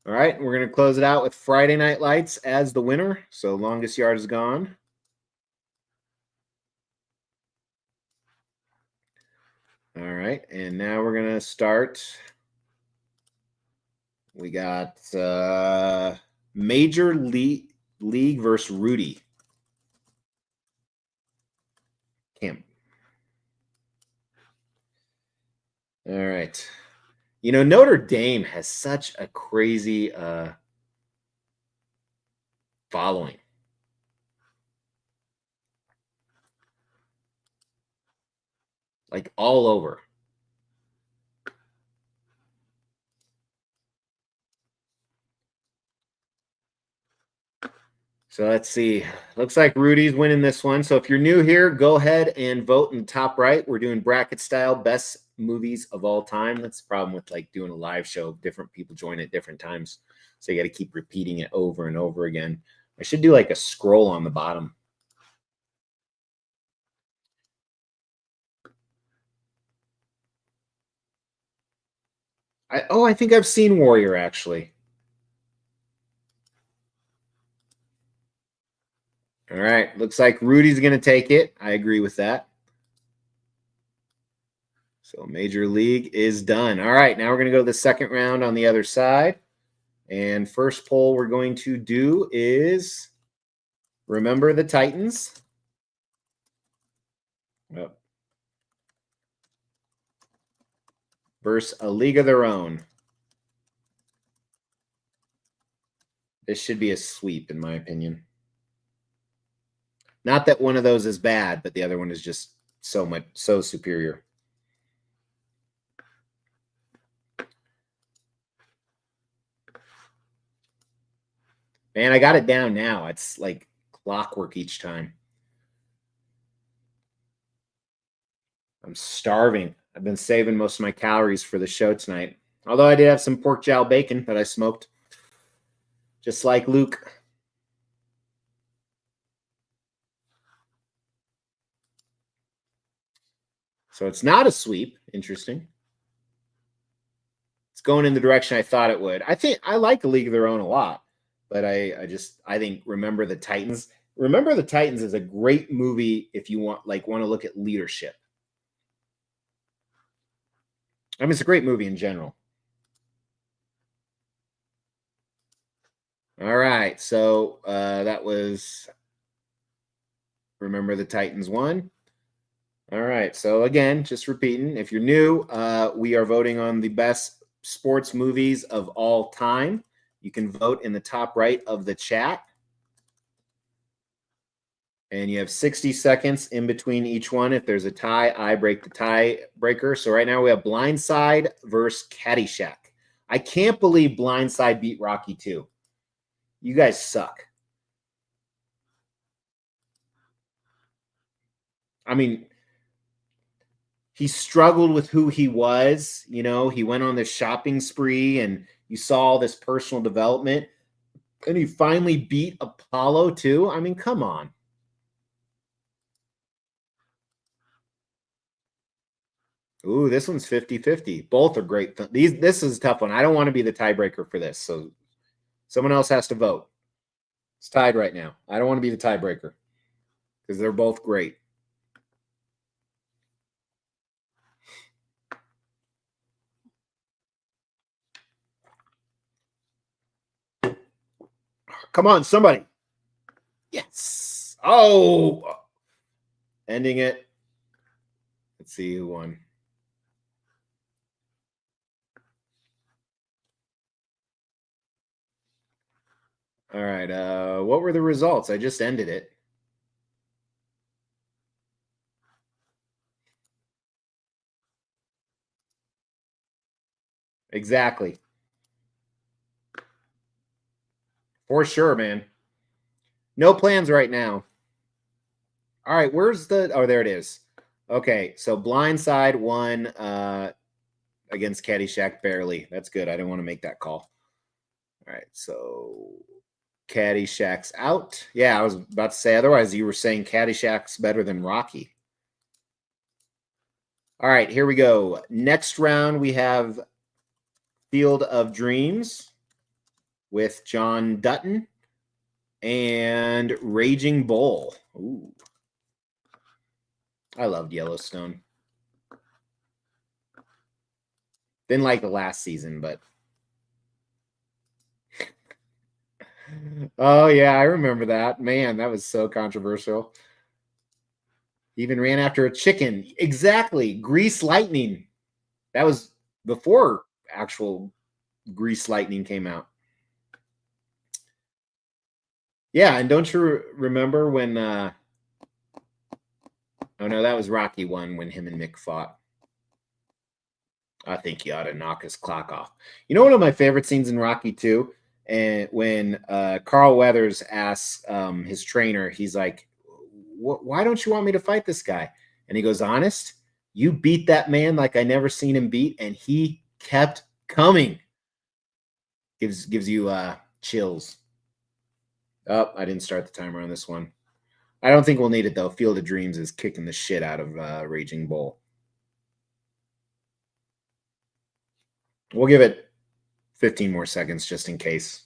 All right, we're going to close it out with Friday Night Lights as the winner. So Longest Yard is gone. All right, and now we're going to start. We got Major League versus Rudy. Camp. All right. You know, Notre Dame has such a crazy following. Like all over. So let's see. Looks like Rudy's winning this one. So if you're new here, go ahead and vote in the top right. We're doing bracket style best movies of all time. That's the problem with like doing a live show. Different people join at different times. So you got to keep repeating it over and over again. I should do like a scroll on the bottom. I think I've seen Warrior, actually. All right. Looks like Rudy's going to take it. I agree with that. So Major League is done. All right. Now we're going to go to the second round on the other side. And first poll we're going to do is remember the Titans. Yep. Versus A League of Their Own. This should be a sweep, in my opinion. Not that one of those is bad, but the other one is just so superior. Man, I got it down now. It's like clockwork each time. I'm starving. I've been saving most of my calories for the show tonight. Although I did have some pork jowl bacon that I smoked. Just like Luke. So it's not a sweep. Interesting. It's going in the direction I thought it would. I think I like A League of Their Own a lot. But I think Remember the Titans. Remember the Titans is a great movie if you want to look at leadership. I mean, it's a great movie in general. All right, so that was Remember the Titans 1. All right, so again, just repeating, if you're new, we are voting on the best sports movies of all time. You can vote in the top right of the chat. And you have 60 seconds in between each one. If there's a tie, I break the tie breaker. So right now we have Blindside versus Caddyshack. I can't believe Blindside beat Rocky 2. You guys suck. I mean, he struggled with who he was. You know, he went on this shopping spree and you saw all this personal development. And he finally beat Apollo too. I mean, come on. Ooh, this one's 50-50. Both are great. This is a tough one. I don't want to be the tiebreaker for this. So someone else has to vote. It's tied right now. I don't want to be the tiebreaker because they're both great. Come on, somebody. Yes. Oh, ending it. Let's see who won. All right. What were the results? I just ended it. Exactly. For sure, man. No plans right now. All right. Where's the? Oh, there it is. Okay. So Blindside won against Caddyshack barely. That's good. I didn't want to make that call. All right. So Caddyshack's out. Yeah, I was about to say otherwise. You were saying Caddyshack's better than Rocky. All right, here we go. Next round, we have Field of Dreams with John Dutton and Raging Bull. Ooh. I loved Yellowstone. Didn't like the last season, but oh yeah, I remember that. Man, that was so controversial. Even ran after a chicken. Exactly. Grease Lightning. That was before actual Grease Lightning came out. Yeah, and don't you remember when oh no, that was Rocky 1 when him and Mick fought. I think he ought to knock his clock off. You know, one of my favorite scenes in Rocky 2, and when Carl Weathers asks his trainer, he's like, why don't you want me to fight this guy? And he goes, honest, you beat that man like I never seen him beat, and he kept coming. Gives you chills. Oh, I didn't start the timer on this one. I don't think we'll need it, though. Field of Dreams is kicking the shit out of Raging Bull. We'll give it 15 more seconds just in case.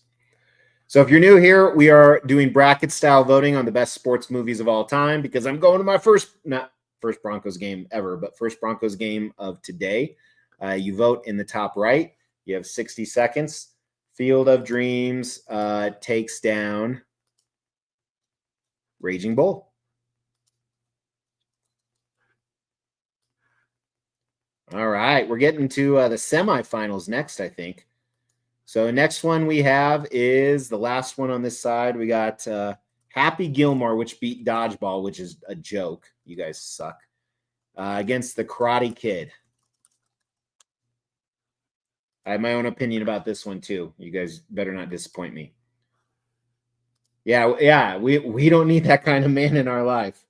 So if you're new here, we are doing bracket style voting on the best sports movies of all time because I'm going to my not first Broncos game ever, but first Broncos game of today. You vote in the top right. You have 60 seconds. Field of Dreams takes down Raging Bull. All right, we're getting to the semifinals next, I think. So next one we have is the last one on this side. We got Happy Gilmore, which beat Dodgeball, which is a joke. You guys suck. Against the Karate Kid. I have my own opinion about this one too. You guys better not disappoint me. Yeah, we don't need that kind of man in our life.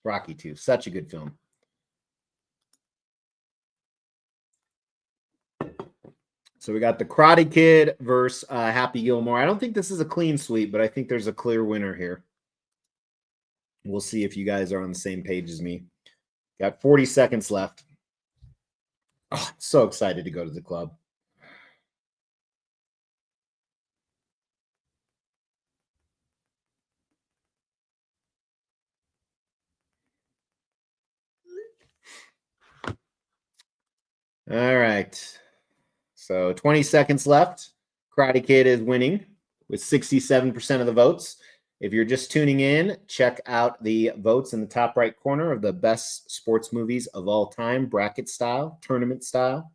Rocky 2, such a good film. So we got the Karate Kid versus Happy Gilmore. I don't think this is a clean sweep, but I think there's a clear winner here. We'll see if you guys are on the same page as me. Got 40 seconds left. Oh, I'm so excited to go to the club. All right. So 20 seconds left. Karate Kid is winning with 67% of the votes. If you're just tuning in, check out the votes in the top right corner of the best sports movies of all time, bracket style, tournament style.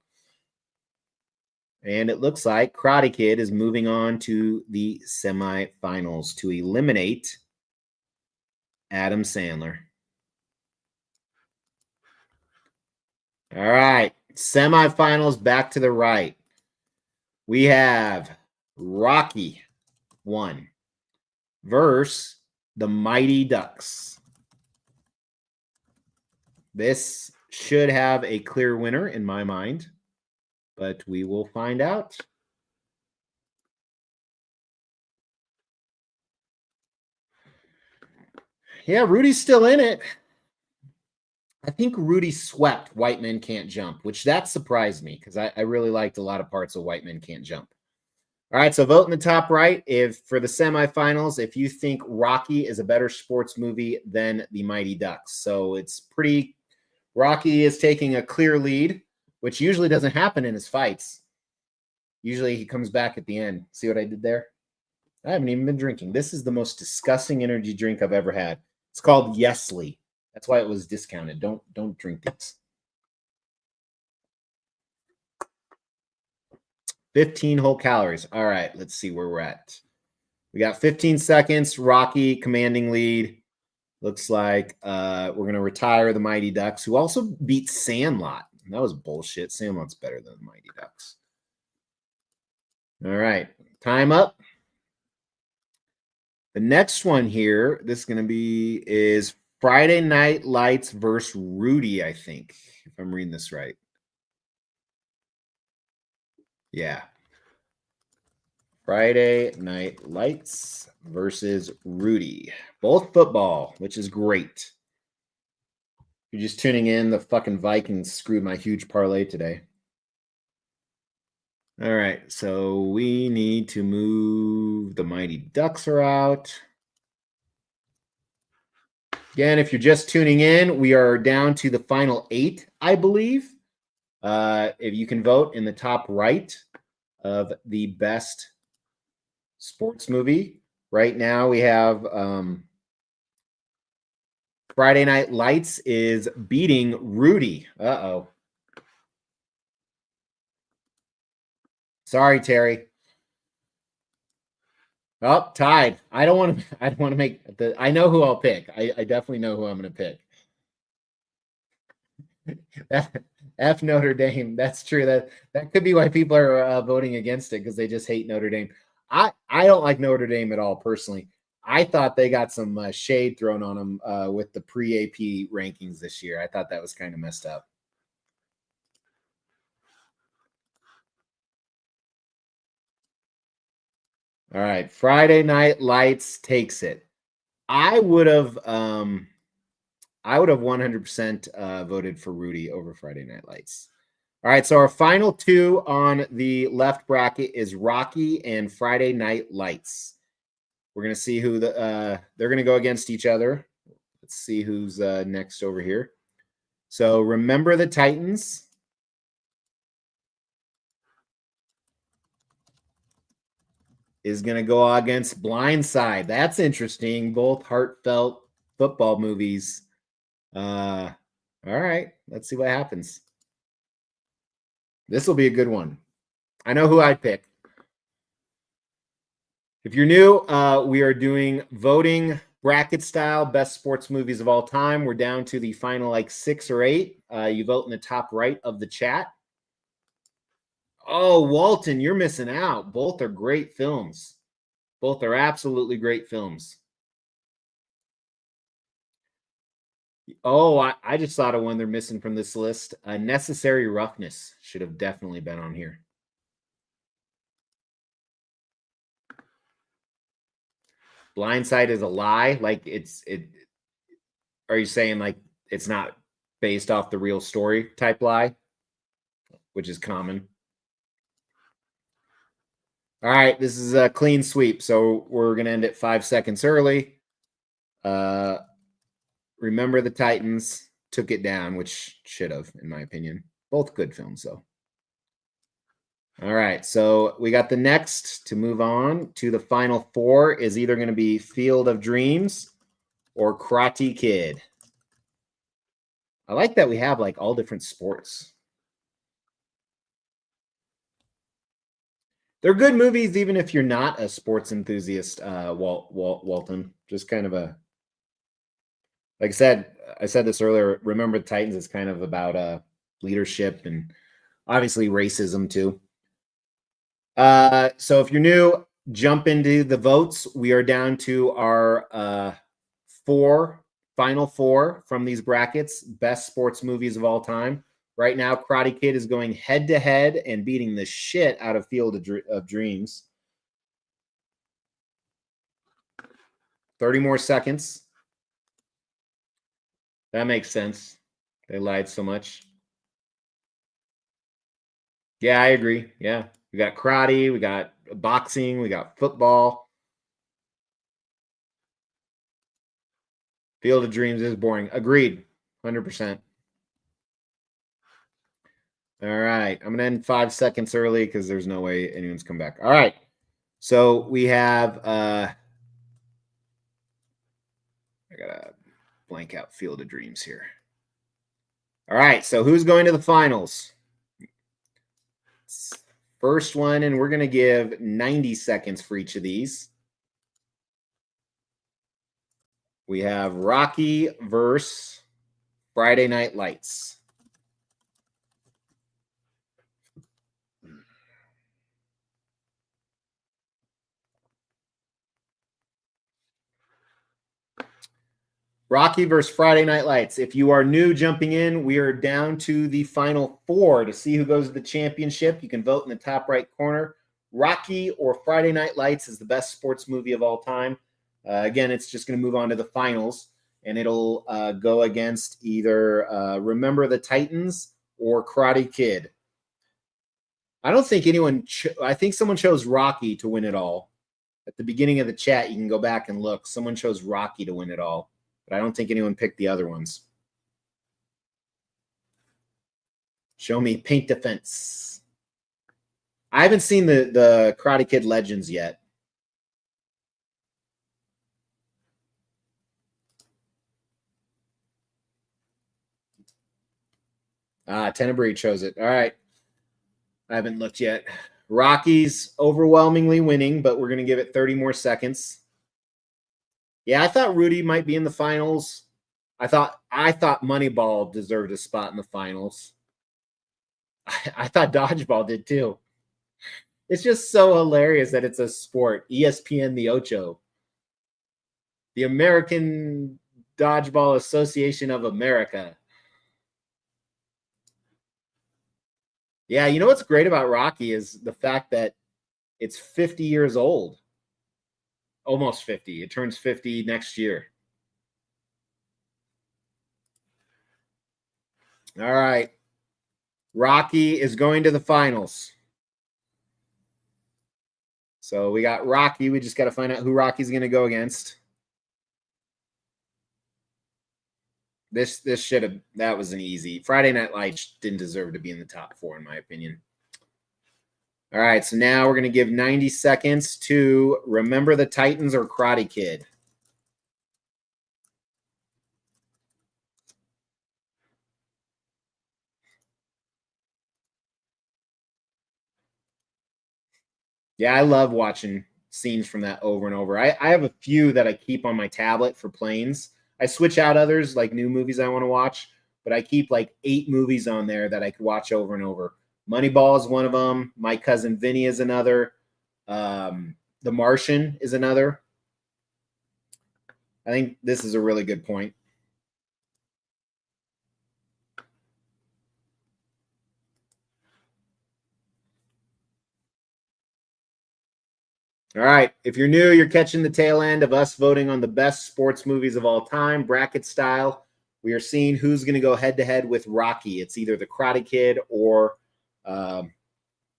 And it looks like Karate Kid is moving on to the semifinals to eliminate Adam Sandler. All right, semifinals back to the right. We have Rocky 1 versus the Mighty Ducks. This should have a clear winner in my mind, but we will find out. Yeah, Rudy's still in it. I think Rudy swept White Men Can't Jump, which that surprised me because I really liked a lot of parts of White Men Can't Jump. All right, so vote in the top right if for the semifinals if you think Rocky is a better sports movie than the Mighty Ducks. So it's pretty. Rocky is taking a clear lead, which usually doesn't happen in his fights. Usually he comes back at the end. See what I did there? I haven't even been drinking. This is the most disgusting energy drink I've ever had. It's called Yesly. That's why it was discounted. Don't drink this. 15 whole calories. All right, let's see where we're at. We got 15 seconds. Rocky commanding lead. Looks like we're going to retire the Mighty Ducks, who also beat Sandlot. That was bullshit. Sandlot's better than the Mighty Ducks. All right, time up. The next one here, this is going to be is Friday Night Lights versus Rudy, I think, if I'm reading this right. Yeah. Friday Night Lights versus Rudy. Both football, which is great. You're just tuning in. The fucking Vikings screwed my huge parlay today. All right, so we need to move the Mighty Ducks are out. Again, if you're just tuning in, we are down to the final 8, I believe. If you can vote in the top right of the best sports movie. Right now we have Friday Night Lights is beating Rudy. Uh-oh. Sorry, Terry. Oh, tied. I don't want to make the I know who I'll pick. I definitely know who I'm going to pick. F Notre Dame. That's true. That could be why people are voting against it because they just hate Notre Dame. I don't like Notre Dame at all personally. I thought they got some shade thrown on them with the pre-AP rankings this year. I thought that was kind of messed up. All right, Friday Night Lights takes it. I would have I would have 100% voted for Rudy over Friday Night Lights. All right, so our final two on the left bracket is Rocky and Friday Night Lights. We're going to see who they're going to go against each other. Let's see who's next over here. So Remember the Titans is going to go against Blindside. That's interesting. Both heartfelt football movies. All right, let's see what happens. This will be a good one. I know who I'd pick. If you're new, we are doing voting bracket style best sports movies of all time. We're down to the final like 6 or 8. You vote in the top right of the chat. Oh, Walton, you're missing out. Both are great films. Both are absolutely great films. Oh, I just thought of one they're missing from this list. Necessary Roughness should have definitely been on here. Blindside is a lie. Like it. Are you saying like it's not based off the real story type lie, which is common? All right, this is a clean sweep, so we're gonna end it 5 seconds early. Remember the Titans took it down, which should have, in my opinion. Both good films, though. All right, so we got the next to move on to the final 4 is either going to be Field of Dreams or Karate Kid. I like that we have like all different sports. They're good movies, even if you're not a sports enthusiast, Walton. Just kind of a, like I said this earlier, Remember the Titans is kind of about leadership and obviously racism too. So if you're new, jump into the votes. We are down to our final 4 from these brackets, best sports movies of all time. Right now, Karate Kid is going head to head and beating the shit out of Field of Dreams. 30 more seconds. That makes sense. They lied so much. Yeah, I agree. Yeah. We got karate, we got boxing, we got football. Field of Dreams is boring. Agreed. 100%. All right. I'm going to end 5 seconds early because there's no way anyone's come back. All right. So we have I got to blank out Field of Dreams here. All right. So who's going to the finals? First one, and we're going to give 90 seconds for each of these. We have Rocky versus Friday Night Lights. Rocky versus Friday Night Lights. If you are new jumping in, we are down to the final 4 to see who goes to the championship. You can vote in the top right corner. Rocky or Friday Night Lights is the best sports movie of all time. Again, it's just going to move on to the finals, and it'll go against either Remember the Titans or Karate Kid. I don't think anyone I think someone chose Rocky to win it all. At the beginning of the chat, you can go back and look. Someone chose Rocky to win it all, but I don't think anyone picked the other ones. Show me Paint Defense. I haven't seen the Karate Kid Legends yet. Tenebrae chose it. All right. I haven't looked yet. Rocky's overwhelmingly winning, but we're going to give it 30 more seconds. Yeah, I thought Rudy might be in the finals. I thought Moneyball deserved a spot in the finals. I thought Dodgeball did too. It's just so hilarious that it's a sport. ESPN the Ocho. The American Dodgeball Association of America. Yeah, you know what's great about Rocky is the fact that it's 50 years old. Almost 50. It turns 50 next year. All right. Rocky is going to the finals. So we got Rocky. We just got to find out who Rocky's going to go against. This should have, that was an easy. Friday Night Lights didn't deserve to be in the top 4, in my opinion. All right, so now we're going to give 90 seconds to Remember the Titans or Karate Kid. Yeah, I love watching scenes from that over and over. I have a few that I keep on my tablet for planes. I switch out others, like new movies I want to watch, but I keep like 8 movies on there that I could watch over and over. Moneyball is one of them. My Cousin Vinny is another. The Martian is another. I think this is a really good point. All right. If you're new, you're catching the tail end of us voting on the best sports movies of all time, bracket style. We are seeing who's going to go head to head with Rocky. It's either the Karate Kid or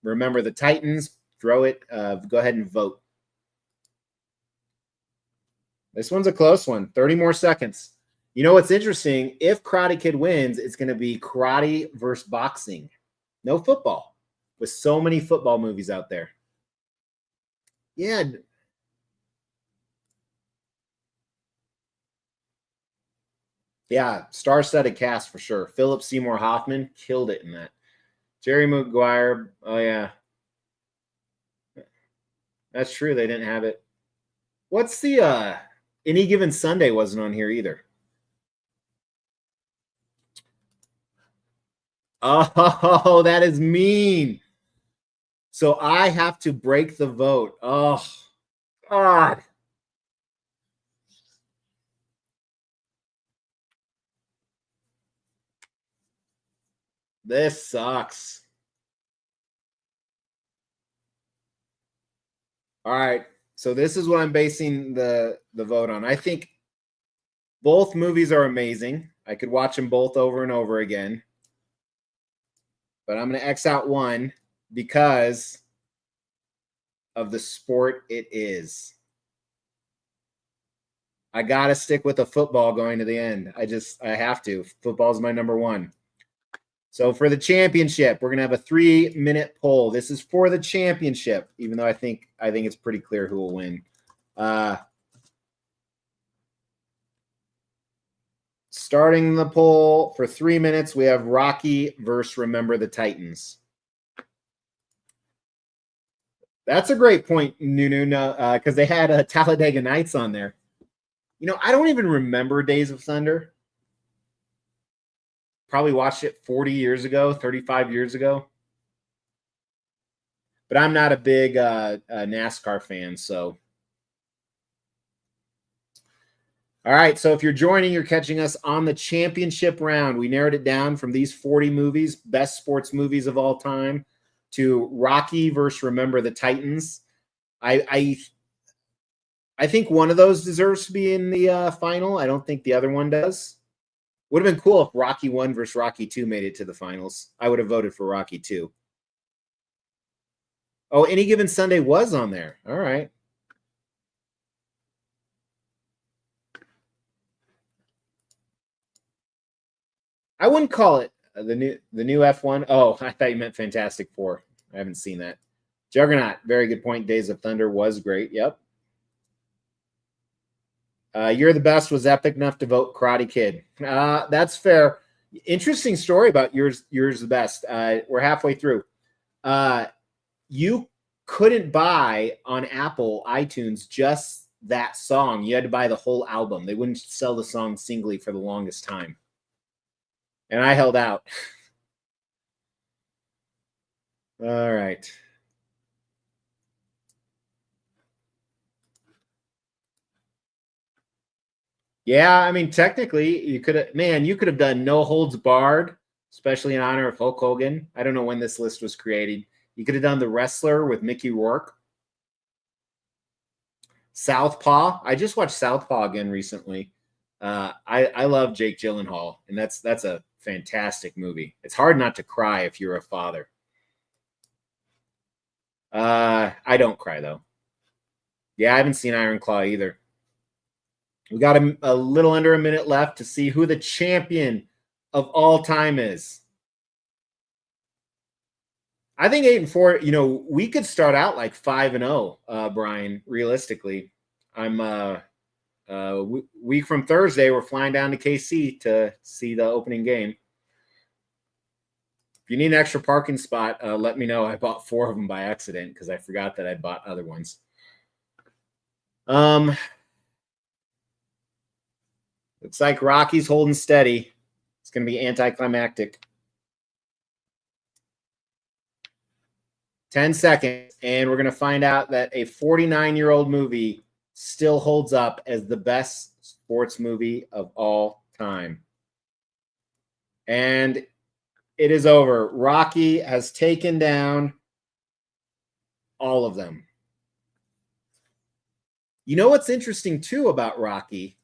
Remember the Titans. Throw it. Go ahead and vote. This one's a close one. 30 more seconds. You know what's interesting? If Karate Kid wins, it's going to be karate versus boxing. No football. With so many football movies out there. Yeah. Yeah, star-studded cast for sure. Philip Seymour Hoffman killed it in that. Jerry Maguire. Oh, yeah. That's true. They didn't have it. What's the Any Given Sunday wasn't on here either. Oh, that is mean. So I have to break the vote. Oh, God. This sucks. All right. So this is what I'm basing the vote on. I think both movies are amazing. I could watch them both over and over again. But I'm going to X out one because of the sport it is. I got to stick with the football going to the end. I have to. Football is my number one. So for the championship, we're going to have a 3-minute poll. This is for the championship, even though I think it's pretty clear who will win. Starting the poll for 3 minutes, we have Rocky versus Remember the Titans. That's a great point, Nunu, because they had Talladega Nights on there. You know, I don't even remember Days of Thunder. Probably watched it 40 years ago, 35 years ago. But I'm not a big NASCAR fan, so. All right, so if you're joining, you're catching us on the championship round. We narrowed it down from these 40 movies, best sports movies of all time, to Rocky versus Remember the Titans. I think one of those deserves to be in the final. I don't think the other one does. Would have been cool if Rocky 1 versus Rocky 2 made it to the finals. I would have voted for Rocky 2. Oh, Any Given Sunday was on there. All right. I wouldn't call it the new F1. Oh, I thought you meant Fantastic Four. I haven't seen that. Juggernaut, very good point. Days of Thunder was great. Yep. You're the Best was epic enough to vote Karate Kid. That's fair. Interesting story about yours the best. We're halfway through. You couldn't buy on Apple iTunes just that song. You had to buy the whole album. They wouldn't sell the song singly for the longest time. And I held out. All right. Yeah, I mean, technically, you could have done No Holds Barred, especially in honor of Hulk Hogan. I don't know when this list was created. You could have done The Wrestler with Mickey Rourke. Southpaw. I just watched Southpaw again recently. I love Jake Gyllenhaal, and that's a fantastic movie. It's hard not to cry if you're a father. I don't cry though. Yeah, I haven't seen Iron Claw either. We got a little under a minute left to see who the champion of all time is. I think 8-4. You know, we could start out like 5-0, Brian. Realistically, I'm week from Thursday. We're flying down to KC to see the opening game. If you need an extra parking spot, let me know. I bought 4 of them by accident because I forgot that I bought other ones. Looks like Rocky's holding steady. It's going to be anticlimactic. 10 seconds, and we're going to find out that a 49-year-old movie still holds up as the best sports movie of all time. And it is over. Rocky has taken down all of them. You know what's interesting, too, about Rocky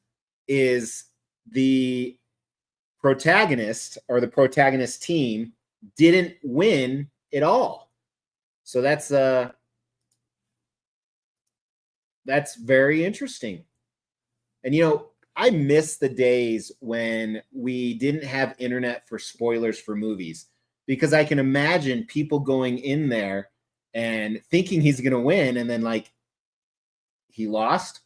is the protagonist or the protagonist team didn't win at all. So that's very interesting. And, you know, I miss the days when we didn't have internet for spoilers for movies, because I can imagine people going in there and thinking he's going to win, and then like he lost.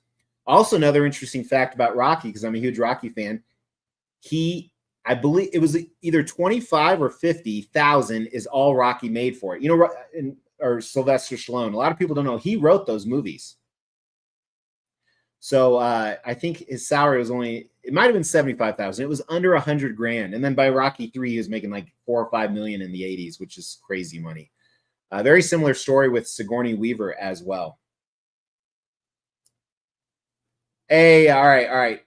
Also, another interesting fact about Rocky, because I'm a huge Rocky fan, I believe it was either 25 or 50,000 is all Rocky made for it. You know, or Sylvester Stallone. A lot of people don't know he wrote those movies. So I think his salary was it might have been 75,000. It was under $100,000. And then by Rocky 3, he was making like $4 or $5 million in the 80s, which is crazy money. Very similar story with Sigourney Weaver as well. Hey, all right.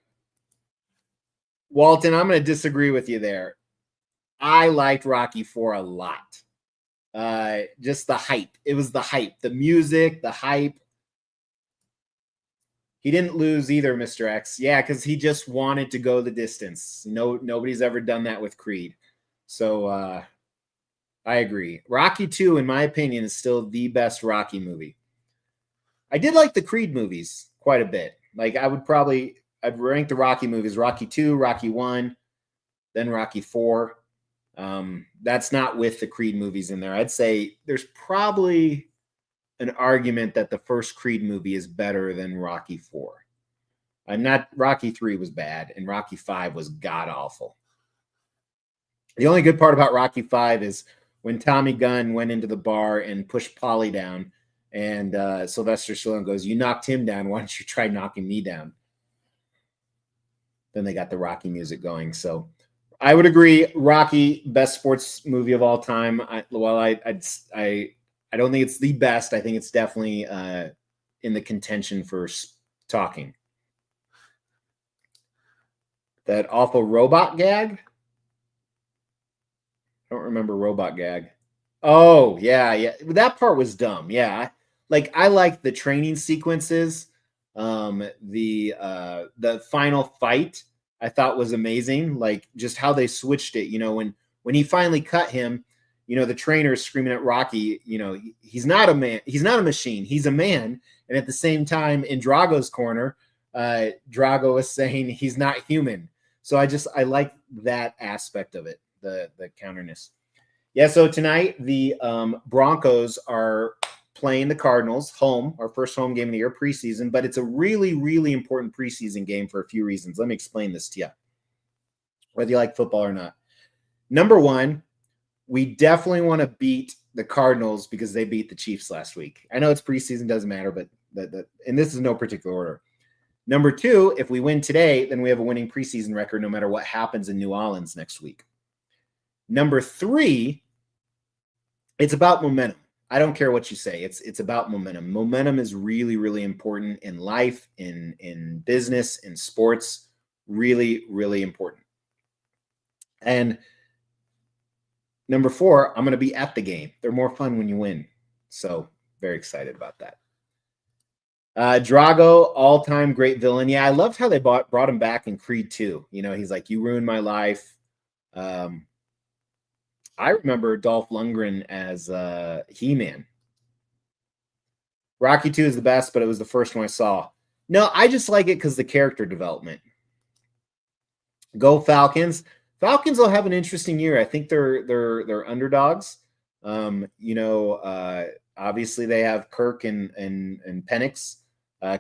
Walton, I'm going to disagree with you there. I liked Rocky 4 a lot. Just the hype. It was the hype, the music, the hype. He didn't lose either, Mr. X. Yeah, because he just wanted to go the distance. Nobody's ever done that with Creed. So I agree. Rocky 2, in my opinion, is still the best Rocky movie. I did like the Creed movies quite a bit. Like I'd rank the Rocky movies: Rocky 2, Rocky 1, then Rocky 4. That's not with the Creed movies in there. I'd say there's probably an argument that the first Creed movie is better than Rocky 4. Rocky 3 was bad, and Rocky 5 was god awful. The only good part about Rocky 5 is when Tommy Gunn went into the bar and pushed Paulie down, and Sylvester Stallone goes, "You knocked him down. Why don't you try knocking me down?" Then they got the Rocky music going. So I would agree. Rocky, best sports movie of all time. I don't think it's the best. I think it's definitely in the contention for talking. That awful robot gag. I don't remember robot gag. Oh, yeah. That part was dumb. Yeah. I liked the training sequences. The final fight I thought was amazing. Like just how they switched it, when he finally cut him, the trainer is screaming at Rocky, he's not a man, he's not a machine, he's a man. And at the same time, in Drago's corner, Drago is saying he's not human. So I like that aspect of it, the counterness. Yeah, so tonight the Broncos are playing the Cardinals home, our first home game of the year, preseason, but it's a really, really important preseason game for a few reasons. Let me explain this to you, whether you like football or not. Number one, we definitely want to beat the Cardinals because they beat the Chiefs last week. I know it's preseason, doesn't matter, but and this is no particular order. Number two, if we win today, then we have a winning preseason record no matter what happens in New Orleans next week. Number three, it's about momentum. I don't care what you say. It's about momentum. Momentum is really, really important in life, in business, in sports. Really, really important. And number four, I'm going to be at the game. They're more fun when you win. So very excited about that. Drago, all-time great villain. Yeah, I loved how they brought him back in Creed 2. He's like, you ruined my life. I remember Dolph Lundgren as He-Man. Rocky 2 is the best, but it was the first one I saw. No, I just like it because the character development. Go Falcons. Falcons will have an interesting year. I think they're underdogs. Obviously they have Kirk and Penix,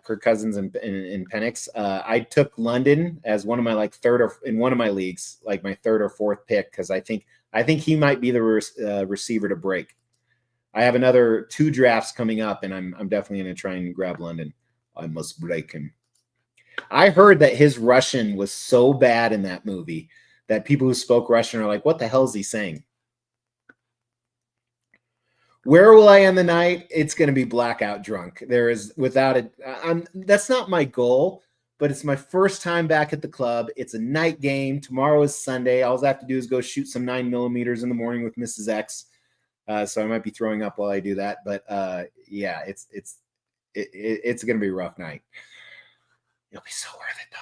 Kirk Cousins and Penix. I took London as one of my third or in one of my leagues, like my third or fourth pick, because I think he might be the receiver to break. I have another 2 drafts coming up, and I'm definitely going to try and grab London. I must break him. I heard that his Russian was so bad in that movie that people who spoke Russian are like, what the hell is he saying? Where will I end the night? It's going to be blackout drunk. There is, without it, that's not my goal, but it's my first time back at the club. It's a night game. Tomorrow is Sunday. All I have to do is go shoot some 9mm in the morning with Mrs. X. So I might be throwing up while I do that. But yeah, it's going to be a rough night. It'll be so worth it, though.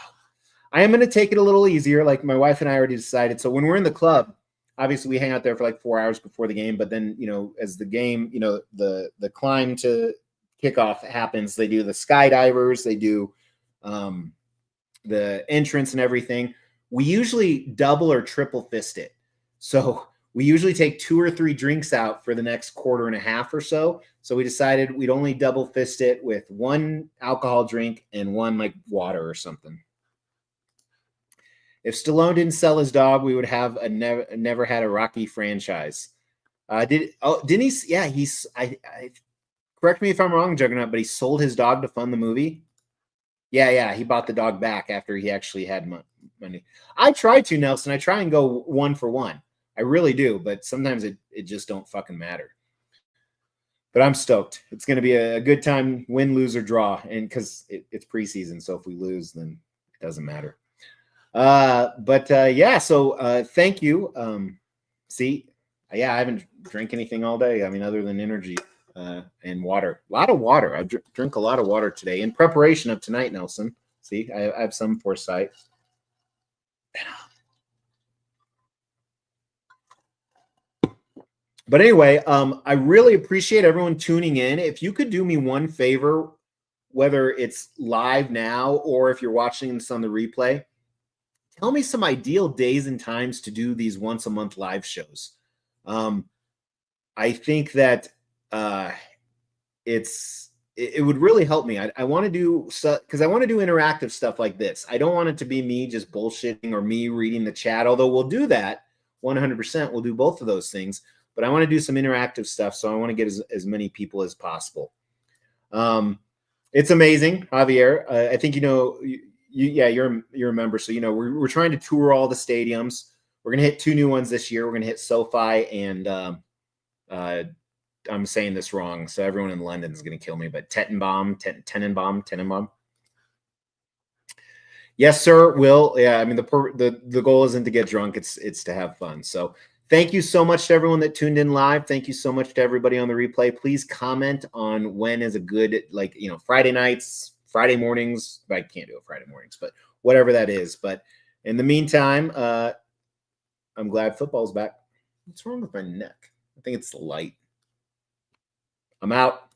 I am going to take it a little easier. Like my wife and I already decided. So when we're in the club, obviously we hang out there for 4 hours before the game. But then, as the game, the climb to kickoff happens, they do the skydivers, they do the entrance and everything. We usually double or triple fist it. So we usually take 2 or 3 drinks out for the next quarter and a half or so. So we decided we'd only double fist it with 1 alcohol drink and 1 water or something. If Stallone didn't sell his dog, we would have never had a Rocky franchise. Didn't he? Yeah, correct me if I'm wrong, Juggernaut, but he sold his dog to fund the movie. Yeah, he bought the dog back after he actually had money. I try to, Nelson. I try and go 1 for 1. I really do, but sometimes it just don't fucking matter. But I'm stoked. It's going to be a good time, win, lose, or draw. And because it's preseason, so if we lose, then it doesn't matter. Yeah, so thank you. I haven't drank anything all day. I mean, other than energy and water. A lot of water. I drink a lot of water today in preparation of tonight, Nelson. See, I have some foresight. But anyway, I really appreciate everyone tuning in. If you could do me one favor, whether it's live now or if you're watching this on the replay, tell me some ideal days and times to do these once a month live shows. I think that it would really help me. I want to do stuff because I want to do interactive stuff like this. I don't want it to be me just bullshitting or me reading the chat, although we'll do that 100%. We'll do both of those things. But I want to do some interactive stuff, so I want to get as many people as possible. It's amazing, Javier. I think you're a member, so we're trying to tour all the stadiums. We're gonna hit 2 new ones this year. We're gonna hit SoFi and I'm saying this wrong, so everyone in London is gonna kill me. But Tenenbaum. Yes, sir. Will. Yeah, I mean the goal isn't to get drunk; it's to have fun. So. Thank you so much to everyone that tuned in live. Thank you so much to everybody on the replay. Please comment on when is a good, Friday nights, Friday mornings. I can't do it Friday mornings, but whatever that is. But in the meantime, I'm glad football's back. What's wrong with my neck? I think it's the light. I'm out.